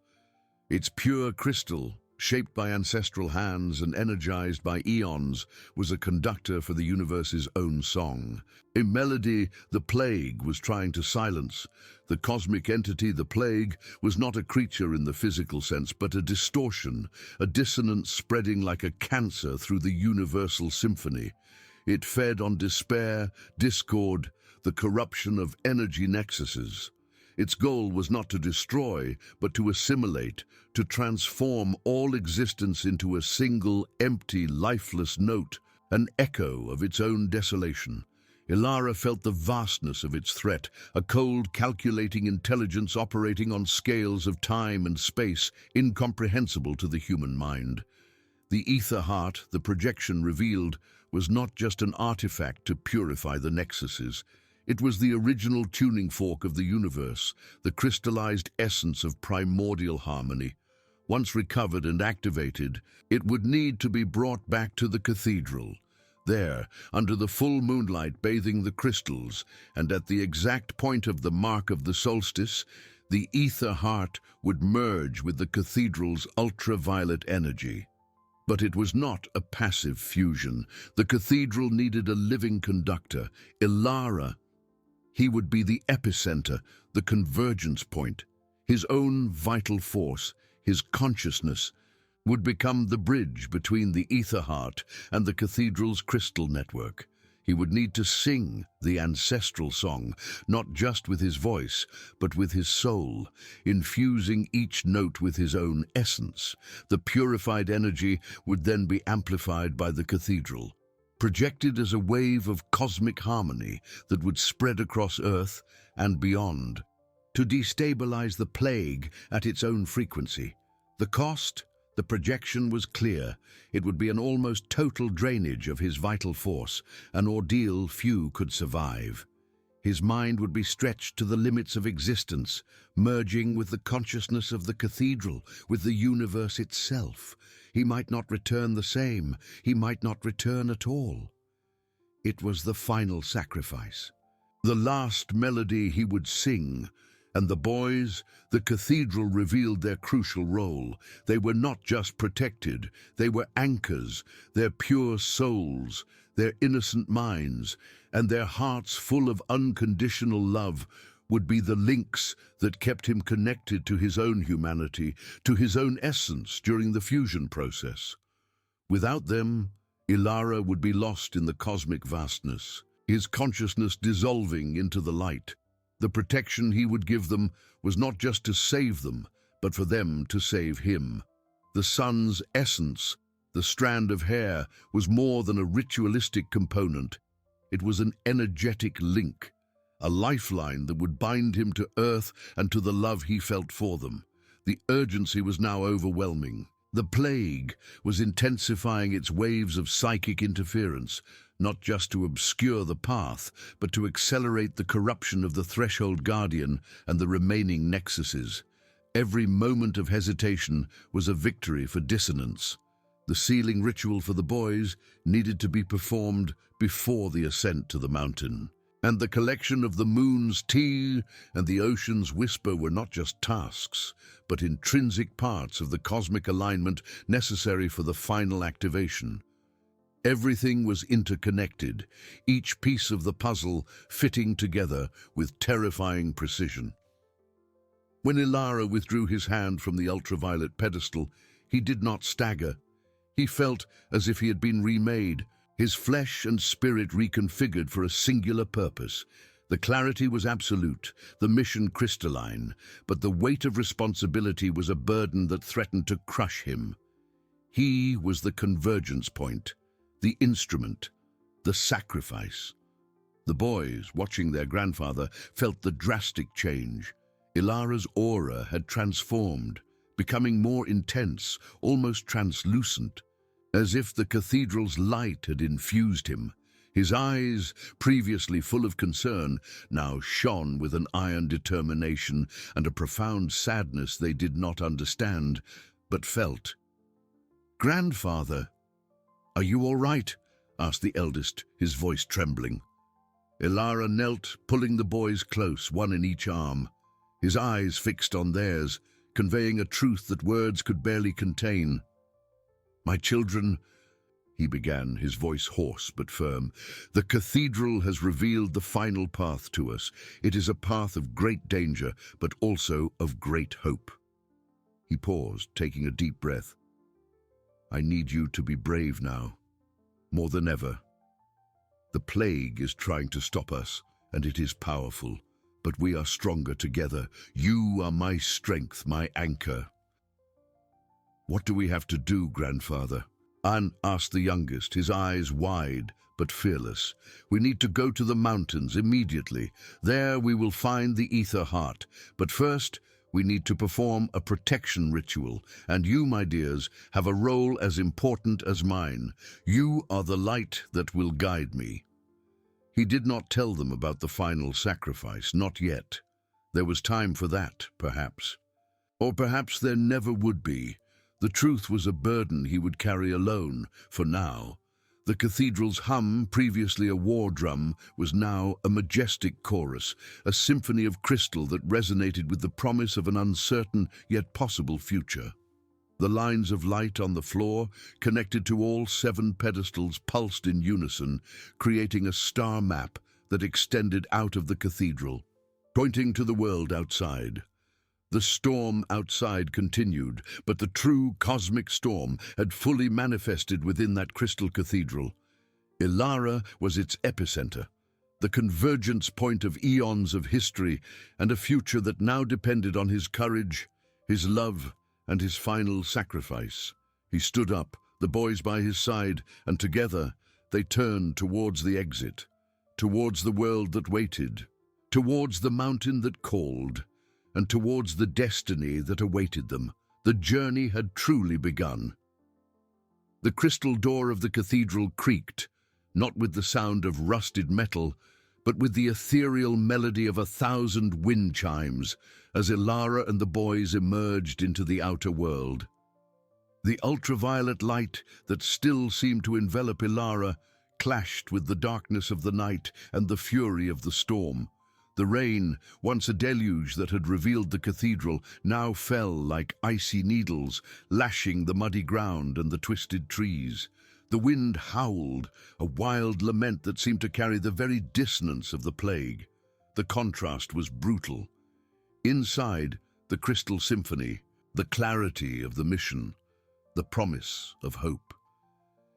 Its pure crystal, shaped by ancestral hands and energized by eons, was a conductor for the universe's own song. A melody the plague was trying to silence. The cosmic entity, the plague, was not a creature in the physical sense, but a distortion, a dissonance spreading like a cancer through the universal symphony. It fed on despair, discord, the corruption of energy nexuses. Its goal was not to destroy, but to assimilate, to transform all existence into a single, empty, lifeless note, an echo of its own desolation. Ilara felt the vastness of its threat, a cold, calculating intelligence operating on scales of time and space incomprehensible to the human mind. The ether heart, the projection revealed, was not just an artifact to purify the nexuses. It was the original tuning fork of the universe, the crystallized essence of primordial harmony. Once recovered and activated, it would need to be brought back to the cathedral. There, under the full moonlight bathing the crystals, and at the exact point of the mark of the solstice, the ether heart would merge with the cathedral's ultraviolet energy. But it was not a passive fusion. The cathedral needed a living conductor, Ilara. He would be the epicenter, the convergence point. His own vital force, his consciousness, would become the bridge between the ether heart and the cathedral's crystal network. He would need to sing the ancestral song, not just with his voice, but with his soul, infusing each note with his own essence. The purified energy would then be amplified by the cathedral, projected as a wave of cosmic harmony that would spread across Earth and beyond, to destabilize the plague at its own frequency. The cost? The projection was clear. It would be an almost total drainage of his vital force, an ordeal few could survive. His mind would be stretched to the limits of existence, merging with the consciousness of the cathedral, with the universe itself. He might not return the same. He might not return at all. It was the final sacrifice, the last melody he would sing. And the boys, the cathedral revealed their crucial role. They were not just protected, they were anchors, their pure souls, their innocent minds, and their hearts full of unconditional love would be the links that kept him connected to his own humanity, to his own essence during the fusion process. Without them, Ilara would be lost in the cosmic vastness, his consciousness dissolving into the light. The protection he would give them was not just to save them, but for them to save him. The sun's essence, the strand of hair, was more than a ritualistic component. It was an energetic link, a lifeline that would bind him to Earth and to the love he felt for them. The urgency was now overwhelming. The plague was intensifying its waves of psychic interference, not just to obscure the path, but to accelerate the corruption of the Threshold Guardian and the remaining nexuses. Every moment of hesitation was a victory for dissonance. The sealing ritual for the boys needed to be performed before the ascent to the mountain. And the collection of the moon's tea and the ocean's whisper were not just tasks, but intrinsic parts of the cosmic alignment necessary for the final activation. Everything was interconnected, each piece of the puzzle fitting together with terrifying precision. When Ilara withdrew his hand from the ultraviolet pedestal, he did not stagger. He felt as if he had been remade, his flesh and spirit reconfigured for a singular purpose. The clarity was absolute, the mission crystalline, but the weight of responsibility was a burden that threatened to crush him. He was the convergence point, the instrument, the sacrifice. The boys, watching their grandfather, felt the drastic change. Ilara's aura had transformed, becoming more intense, almost translucent, as if the cathedral's light had infused him. His eyes, previously full of concern, now shone with an iron determination and a profound sadness they did not understand, but felt. "Grandfather, are you all right?" asked the eldest, his voice trembling. Ilara knelt, pulling the boys close, one in each arm, his eyes fixed on theirs, conveying a truth that words could barely contain. "My children," he began, his voice hoarse but firm, "the cathedral has revealed the final path to us. It is a path of great danger, but also of great hope." He paused, taking a deep breath. "I need you to be brave now, more than ever. The plague is trying to stop us, and it is powerful, but we are stronger together. You are my strength, my anchor." "What do we have to do, grandfather?" An asked the youngest, his eyes wide but fearless. "We need to go to the mountains immediately. There we will find the ether heart. But first, we need to perform a protection ritual, and you, my dears, have a role as important as mine. You are the light that will guide me." He did not tell them about the final sacrifice, not yet. There was time for that, perhaps. Or perhaps there never would be. The truth was a burden he would carry alone, for now. The cathedral's hum, previously a war drum, was now a majestic chorus, a symphony of crystal that resonated with the promise of an uncertain yet possible future. The lines of light on the floor, connected to all 7 pedestals, pulsed in unison, creating a star map that extended out of the cathedral, pointing to the world outside. The storm outside continued, but the true cosmic storm had fully manifested within that crystal cathedral. Ilara was its epicenter, the convergence point of eons of history and a future that now depended on his courage, his love, and his final sacrifice. He stood up, the boys by his side, and together they turned towards the exit, towards the world that waited, towards the mountain that called, and towards the destiny that awaited them. The journey had truly begun. The crystal door of the cathedral creaked, not with the sound of rusted metal, but with the ethereal melody of 1,000 wind chimes as Ilara and the boys emerged into the outer world. The ultraviolet light that still seemed to envelop Ilara clashed with the darkness of the night and the fury of the storm. The rain, once a deluge that had revealed the cathedral, now fell like icy needles, lashing the muddy ground and the twisted trees. The wind howled, a wild lament that seemed to carry the very dissonance of the plague. The contrast was brutal. Inside, the crystal symphony, the clarity of the mission, the promise of hope.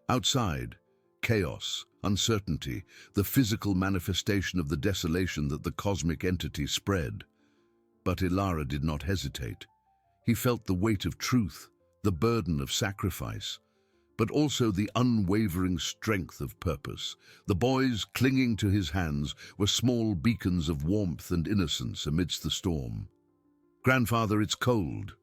Outside, chaos, uncertainty, the physical manifestation of the desolation that the cosmic entity spread. But Ilara did not hesitate. He felt the weight of truth, the burden of sacrifice, but also the unwavering strength of purpose. The boys, clinging to his hands, were small beacons of warmth and innocence amidst the storm. "Grandfather, it's cold,"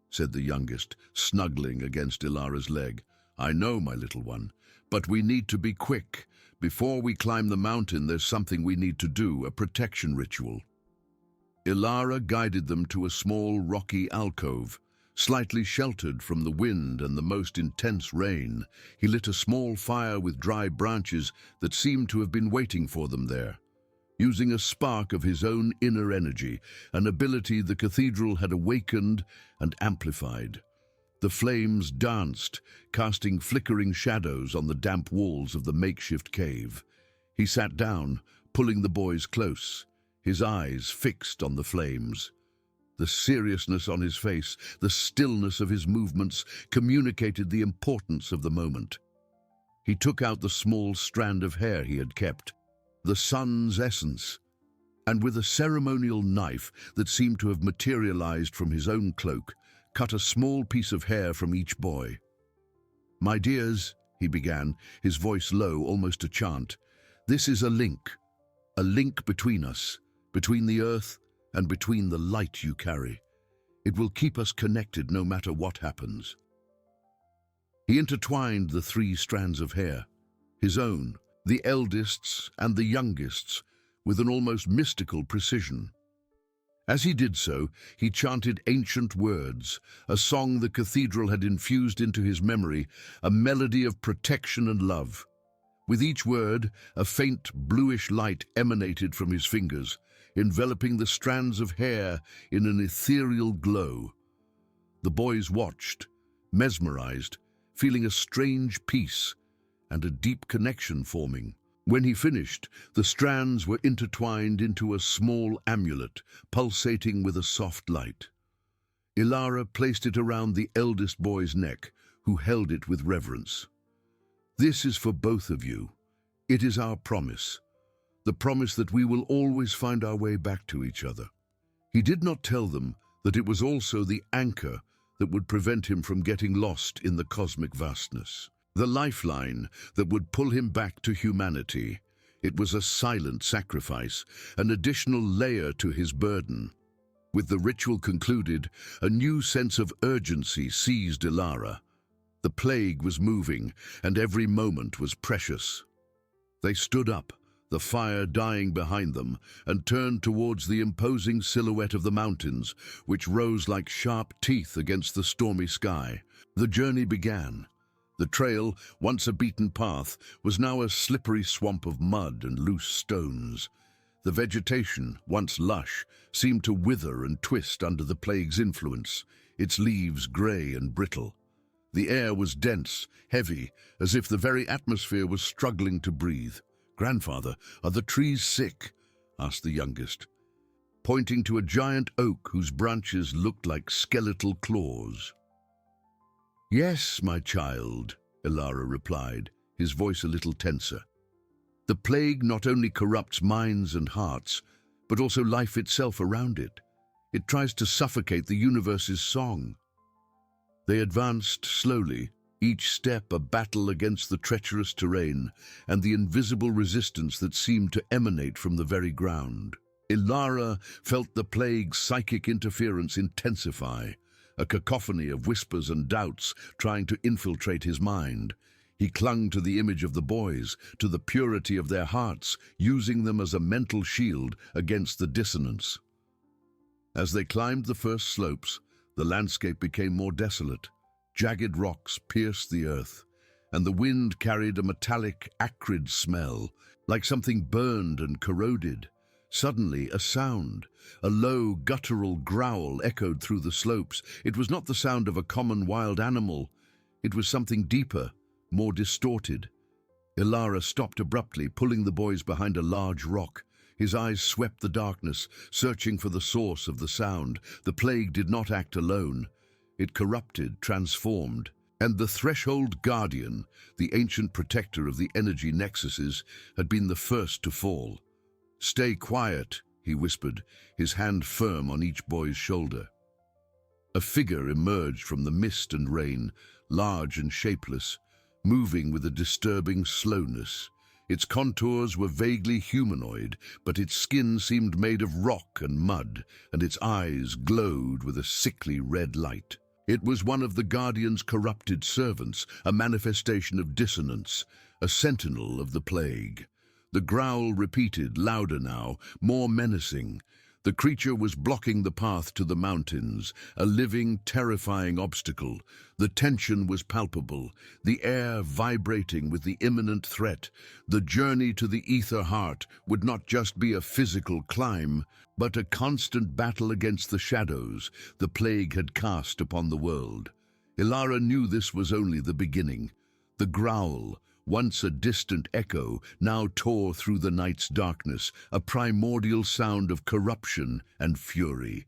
said the youngest, snuggling against Ilara's leg. "I know, my little one, but we need to be quick. Before we climb the mountain, there's something we need to do, a protection ritual." Ilara guided them to a small rocky alcove, slightly sheltered from the wind and the most intense rain. He lit a small fire with dry branches that seemed to have been waiting for them there. Using a spark of his own inner energy, an ability the cathedral had awakened and amplified. The flames danced, casting flickering shadows on the damp walls of the makeshift cave. He sat down, pulling the boys close, his eyes fixed on the flames. The seriousness on his face, the stillness of his movements, communicated the importance of the moment. He took out the small strand of hair he had kept, the sun's essence, and with a ceremonial knife that seemed to have materialized from his own cloak, cut a small piece of hair from each boy. "My dears," he began, his voice low, almost a chant, "this is a link between us, between the earth and between the light you carry. It will keep us connected no matter what happens." He intertwined the 3 strands of hair, his own, the eldest's, and the youngest's, with an almost mystical precision. As he did so, he chanted ancient words, a song the cathedral had infused into his memory, a melody of protection and love. With each word, a faint bluish light emanated from his fingers, enveloping the strands of hair in an ethereal glow. The boys watched, mesmerized, feeling a strange peace and a deep connection forming. When he finished, the strands were intertwined into a small amulet, pulsating with a soft light. Ilara placed it around the eldest boy's neck, who held it with reverence. "This is for both of you. It is our promise. The promise that we will always find our way back to each other." He did not tell them that it was also the anchor that would prevent him from getting lost in the cosmic vastness, the lifeline that would pull him back to humanity. It was a silent sacrifice, an additional layer to his burden. With the ritual concluded, a new sense of urgency seized Ilara. The plague was moving, and every moment was precious. They stood up, the fire dying behind them, and turned towards the imposing silhouette of the mountains, which rose like sharp teeth against the stormy sky. The journey began. The trail, once a beaten path, was now a slippery swamp of mud and loose stones. The vegetation, once lush, seemed to wither and twist under the plague's influence, its leaves grey and brittle. The air was dense, heavy, as if the very atmosphere was struggling to breathe. "Grandfather, are the trees sick?" asked the youngest, pointing to a giant oak whose branches looked like skeletal claws. "Yes, my child," Ilara replied. his voice a little tenser. The plague not only corrupts minds and hearts, but also life itself around it. It tries to suffocate the universe's song. They advanced slowly, each step a battle against the treacherous terrain and the invisible resistance that seemed to emanate from the very ground. Ilara felt the plague's psychic interference intensify, a cacophony of whispers and doubts trying to infiltrate his mind. He clung to the image of the boys, to the purity of their hearts, using them as a mental shield against the dissonance. As they climbed the first slopes, the landscape became more desolate. Jagged rocks pierced the earth, and the wind carried a metallic, acrid smell, like something burned and corroded. Suddenly, a sound, a low, guttural growl echoed through the slopes. It was not the sound of a common wild animal. It was something deeper, more distorted. Ilara stopped abruptly, pulling the boys behind a large rock. His eyes swept the darkness, searching for the source of the sound. The plague did not act alone. It corrupted, transformed, and the Threshold Guardian, the ancient protector of the energy nexuses, had been the first to fall. "Stay quiet," he whispered, his hand firm on each boy's shoulder. A figure emerged from the mist and rain, large and shapeless, moving with a disturbing slowness. Its contours were vaguely humanoid, but its skin seemed made of rock and mud, and its eyes glowed with a sickly red light. It was one of the Guardian's corrupted servants, a manifestation of dissonance, a sentinel of the plague. The growl repeated, louder now, more menacing. The creature was blocking the path to the mountains, a living, terrifying obstacle. The tension was palpable, the air vibrating with the imminent threat. The journey to the ether heart would not just be a physical climb, but a constant battle against the shadows the plague had cast upon the world. Ilara knew this was only the beginning. The growl, once a distant echo, now tore through the night's darkness, a primordial sound of corruption and fury.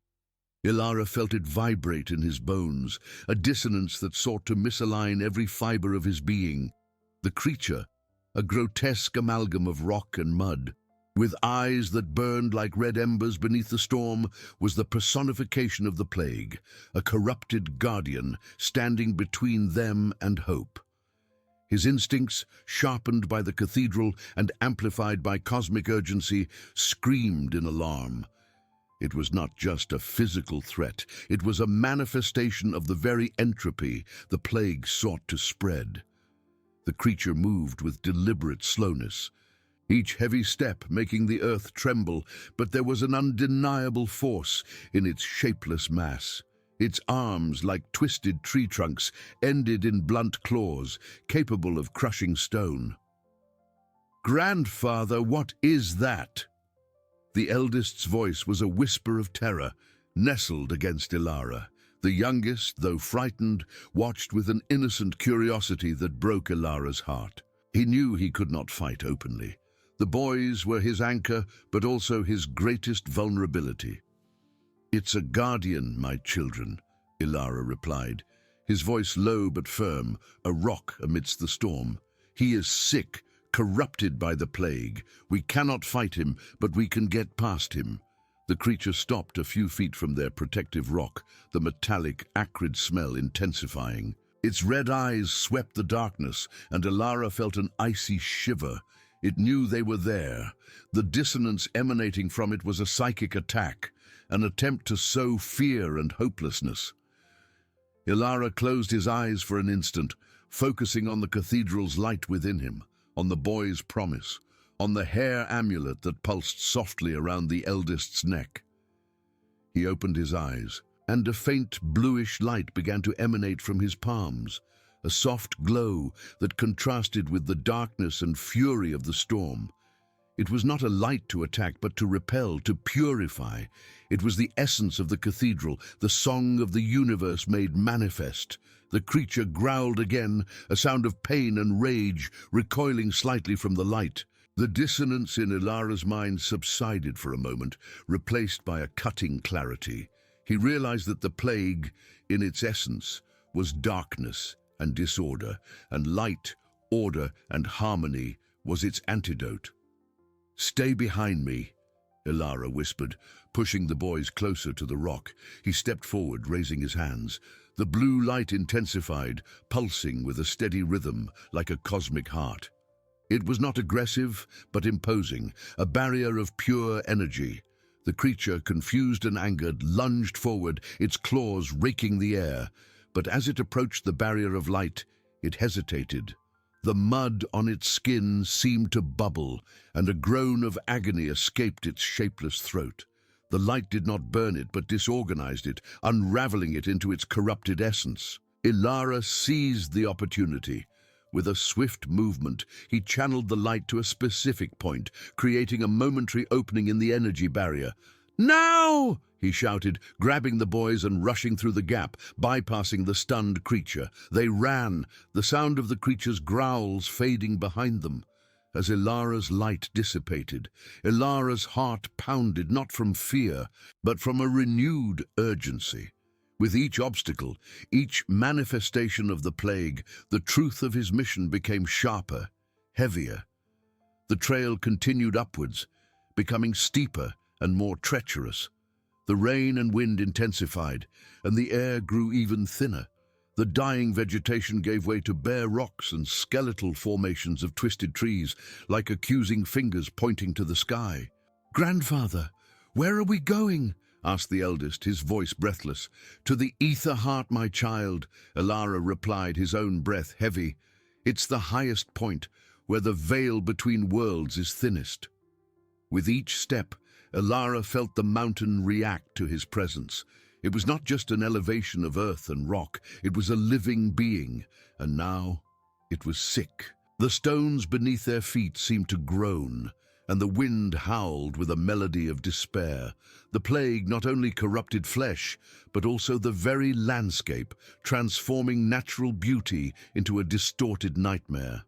Ilara felt it vibrate in his bones, a dissonance that sought to misalign every fiber of his being. The creature, a grotesque amalgam of rock and mud, with eyes that burned like red embers beneath the storm, was the personification of the plague, a corrupted guardian standing between them and hope. His instincts, sharpened by the cathedral and amplified by cosmic urgency, screamed in alarm. It was not just a physical threat, it was a manifestation of the very entropy the plague sought to spread. The creature moved with deliberate slowness, each heavy step making the earth tremble, but there was an undeniable force in its shapeless mass. Its arms, like twisted tree trunks, ended in blunt claws, capable of crushing stone. "Grandfather, what is that?" The eldest's voice was a whisper of terror, nestled against Ilara. The youngest, though frightened, watched with an innocent curiosity that broke Ilara's heart. He knew he could not fight openly. The boys were his anchor, but also his greatest vulnerability. "It's a guardian, my children," Ilara replied, his voice low but firm, a rock amidst the storm. "He is sick, corrupted by the plague. We cannot fight him, but we can get past him." The creature stopped a few feet from their protective rock, the metallic, acrid smell intensifying. Its red eyes swept the darkness, and Ilara felt an icy shiver. It knew they were there. The dissonance emanating from it was a psychic attack, an attempt to sow fear and hopelessness. Ilara closed his eyes for an instant, focusing on the cathedral's light within him, on the boy's promise, on the hair amulet that pulsed softly around the eldest's neck. He opened his eyes, and a faint bluish light began to emanate from his palms, a soft glow that contrasted with the darkness and fury of the storm. It was not a light to attack, but to repel, to purify. It was the essence of the cathedral, the song of the universe made manifest. The creature growled again, a sound of pain and rage, recoiling slightly from the light. The dissonance in Ilara's mind subsided for a moment, replaced by a cutting clarity. He realized that the plague, in its essence, was darkness and disorder, and light, Order and harmony was its antidote. "Stay behind me," Ilara whispered, pushing the boys closer to the rock. He stepped forward, raising his hands. The blue light intensified, pulsing with a steady rhythm like a cosmic heart. It was not aggressive, but imposing, a barrier of pure energy. The creature, confused and angered, lunged forward, its claws raking the air. But as it approached the barrier of light, it hesitated. The mud on its skin seemed to bubble, and a groan of agony escaped its shapeless throat. The light did not burn it, but disorganized it, unraveling it into its corrupted essence. Ilara seized the opportunity. With a swift movement, he channeled the light to a specific point, creating a momentary opening in the energy barrier. "Now!" he shouted, grabbing the boys and rushing through the gap, bypassing the stunned creature. They ran, the sound of the creature's growls fading behind them. As Ilara's light dissipated, Ilara's heart pounded not from fear, but from a renewed urgency. With each obstacle, each manifestation of the plague, the truth of his mission became sharper, heavier. The trail continued upwards, becoming steeper and more treacherous. The rain and wind intensified, and the air grew even thinner. The dying vegetation gave way to bare rocks and skeletal formations of twisted trees, like accusing fingers pointing to the sky. "Grandfather, where are we going?" asked the eldest, his voice breathless. "To the ether heart, my child," Ilara replied, his own breath heavy. "It's the highest point, where the veil between worlds is thinnest." With each step, Ilara felt the mountain react to his presence. It was not just an elevation of earth and rock, it was a living being, and now it was sick. The stones beneath their feet seemed to groan, and the wind howled with a melody of despair. The plague not only corrupted flesh, but also the very landscape, transforming natural beauty into a distorted nightmare.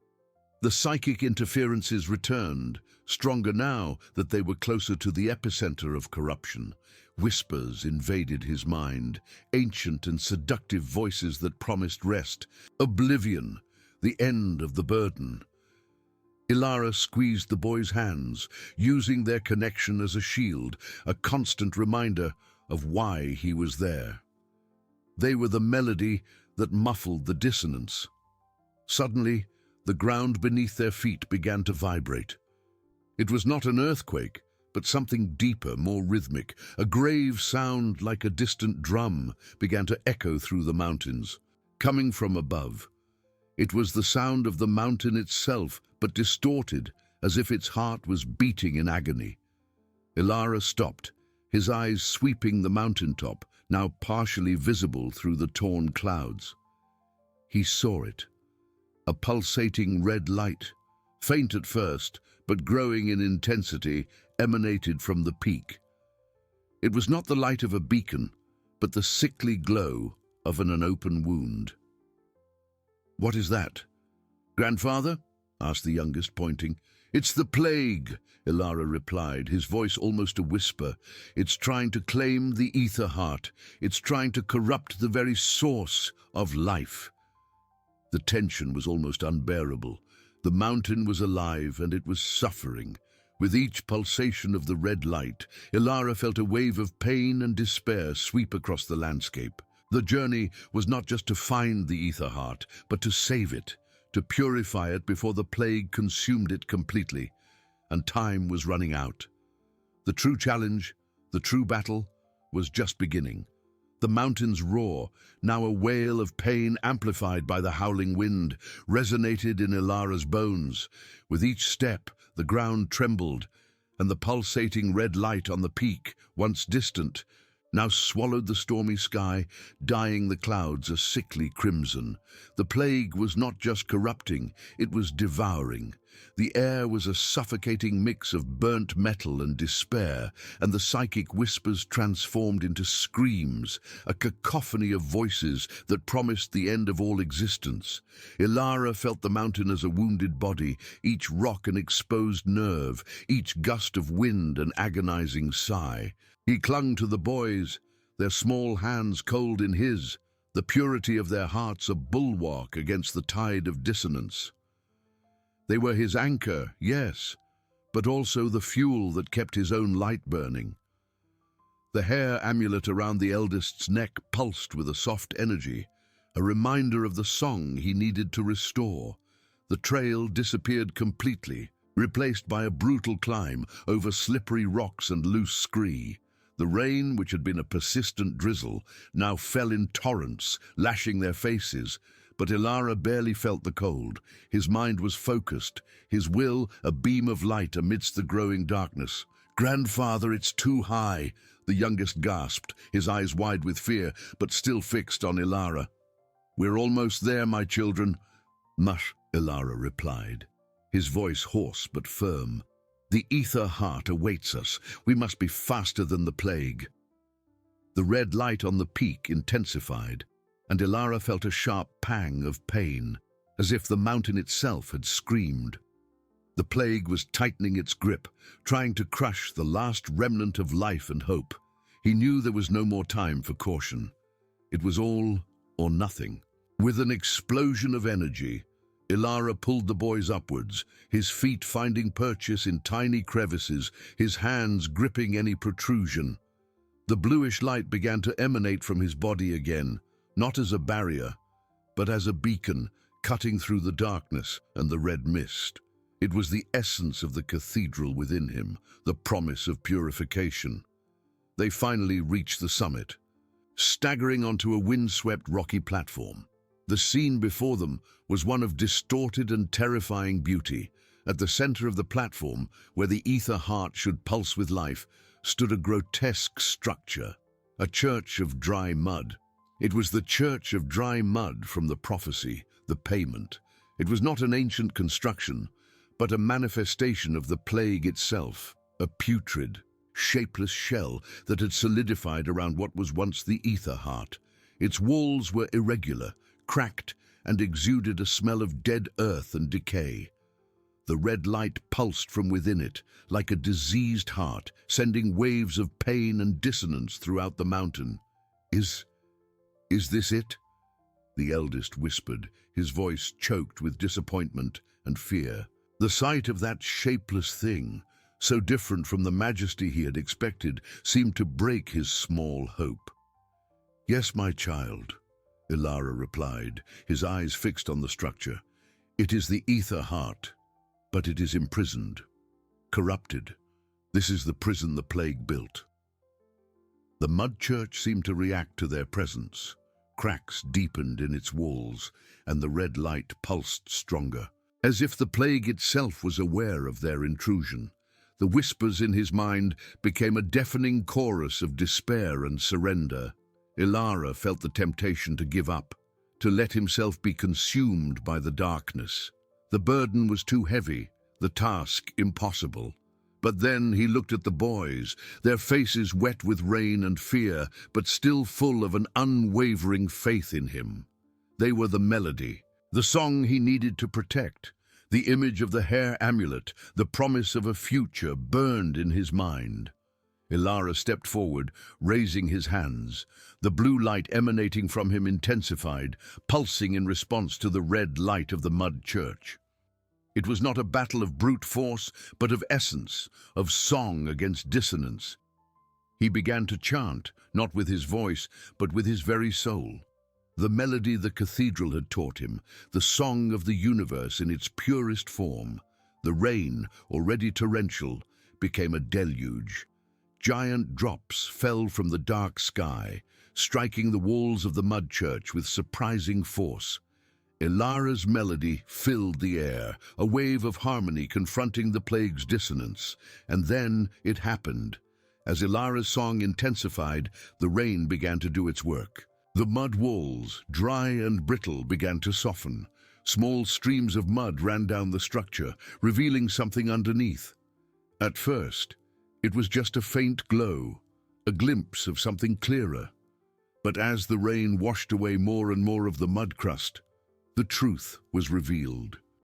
The psychic interferences returned, stronger now that they were closer to the epicenter of corruption. Whispers invaded his mind, ancient and seductive voices that promised rest, oblivion, the end of the burden. Ilara squeezed the boys' hands, using their connection as a shield, a constant reminder of why he was there. They were the melody that muffled the dissonance. Suddenly, the ground beneath their feet began to vibrate. It was not an earthquake, but something deeper, more rhythmic. A grave sound like a distant drum began to echo through the mountains, coming from above. It was the sound of the mountain itself, but distorted, as if its heart was beating in agony. Ilara stopped, his eyes sweeping the mountaintop, now partially visible through the torn clouds. He saw it, a pulsating red light, faint at first, but growing in intensity, emanated from the peak. It was not the light of a beacon, but the sickly glow of an open wound. "What is that?" "Grandfather?" asked the youngest, pointing. "It's the plague," Ilara replied, his voice almost a whisper. "It's trying to claim the ether heart. It's trying to corrupt the very source of life." The tension was almost unbearable. The mountain was alive, and it was suffering. With each pulsation of the red light, Ilara felt a wave of pain and despair sweep across the landscape. The journey was not just to find the ether heart, but to save it, to purify it before the plague consumed it completely. And time was running out. The true challenge, the true battle, was just beginning. The mountain's roar, now a wail of pain amplified by the howling wind, resonated in Ilara's bones. With each step, the ground trembled, and the pulsating red light on the peak, once distant, now swallowed the stormy sky, dyeing the clouds a sickly crimson. The plague was not just corrupting, it was devouring. The air was a suffocating mix of burnt metal and despair, and the psychic whispers transformed into screams, a cacophony of voices that promised the end of all existence. Ilara felt the mountain as a wounded body, each rock an exposed nerve, each gust of wind an agonizing sigh. He clung to the boys, their small hands cold in his, the purity of their hearts a bulwark against the tide of dissonance. They were his anchor, yes, but also the fuel that kept his own light burning. The hair amulet around the eldest's neck pulsed with a soft energy, a reminder of the song he needed to restore. The trail disappeared completely, replaced by a brutal climb over slippery rocks and loose scree. The rain, which had been a persistent drizzle, now fell in torrents, lashing their faces. But Ilara barely felt the cold. His mind was focused, his will a beam of light amidst the growing darkness. "Grandfather, it's too high," the youngest gasped, his eyes wide with fear, but still fixed on Ilara. "We're almost there, my children." "Mush," Ilara replied, his voice hoarse but firm. "The ether heart awaits us. We must be faster than the plague." The red light on the peak intensified, and Ilara felt a sharp pang of pain, as if the mountain itself had screamed. The plague was tightening its grip, trying to crush the last remnant of life and hope. He knew there was no more time for caution. It was all or nothing. With an explosion of energy, Ilara pulled the boys upwards, his feet finding purchase in tiny crevices, his hands gripping any protrusion. The bluish light began to emanate from his body again, not as a barrier, but as a beacon, cutting through the darkness and the red mist. It was the essence of the cathedral within him, the promise of purification. They finally reached the summit, staggering onto a windswept rocky platform. The scene before them was one of distorted and terrifying beauty. At the center of the platform, where the ether heart should pulse with life, stood a grotesque structure, a church of dry mud. It was the church of dry mud from the prophecy, the payment. It was not an ancient construction, but a manifestation of the plague itself, a putrid, shapeless shell that had solidified around what was once the ether heart. Its walls were irregular, cracked, and exuded a smell of dead earth and decay. The red light pulsed from within it, like a diseased heart, sending waves of pain and dissonance throughout the mountain. Is this it?" the eldest whispered, his voice choked with disappointment and fear. The sight of that shapeless thing, so different from the majesty he had expected, seemed to break his small hope. "Yes, my child," Ilara replied, his eyes fixed on the structure. "It is the ether heart, but it is imprisoned, corrupted. This is the prison the plague built." The mud church seemed to react to their presence. Cracks deepened in its walls, and the red light pulsed stronger, as if the plague itself was aware of their intrusion. The whispers in his mind became a deafening chorus of despair and surrender. Ilara felt the temptation to give up, to let himself be consumed by the darkness. The burden was too heavy, the task impossible. But then he looked at the boys, their faces wet with rain and fear, but still full of an unwavering faith in him. They were the melody, the song he needed to protect. The image of the hair amulet, the promise of a future, burned in his mind. Ilara stepped forward, raising his hands. The blue light emanating from him intensified, pulsing in response to the red light of the mud church. It was not a battle of brute force, but of essence, of song against dissonance. He began to chant, not with his voice, but with his very soul. The melody the cathedral had taught him, the song of the universe in its purest form. The rain, already torrential, became a deluge. Giant drops fell from the dark sky, striking the walls of the mud church with surprising force. Ilara's melody filled the air, a wave of harmony confronting the plague's dissonance. And then it happened. As Ilara's song intensified, the rain began to do its work. The mud walls, dry and brittle, began to soften. Small streams of mud ran down the structure, revealing something underneath. At first, it was just a faint glow, a glimpse of something clearer. But as the rain washed away more and more of the mud crust, the truth was revealed.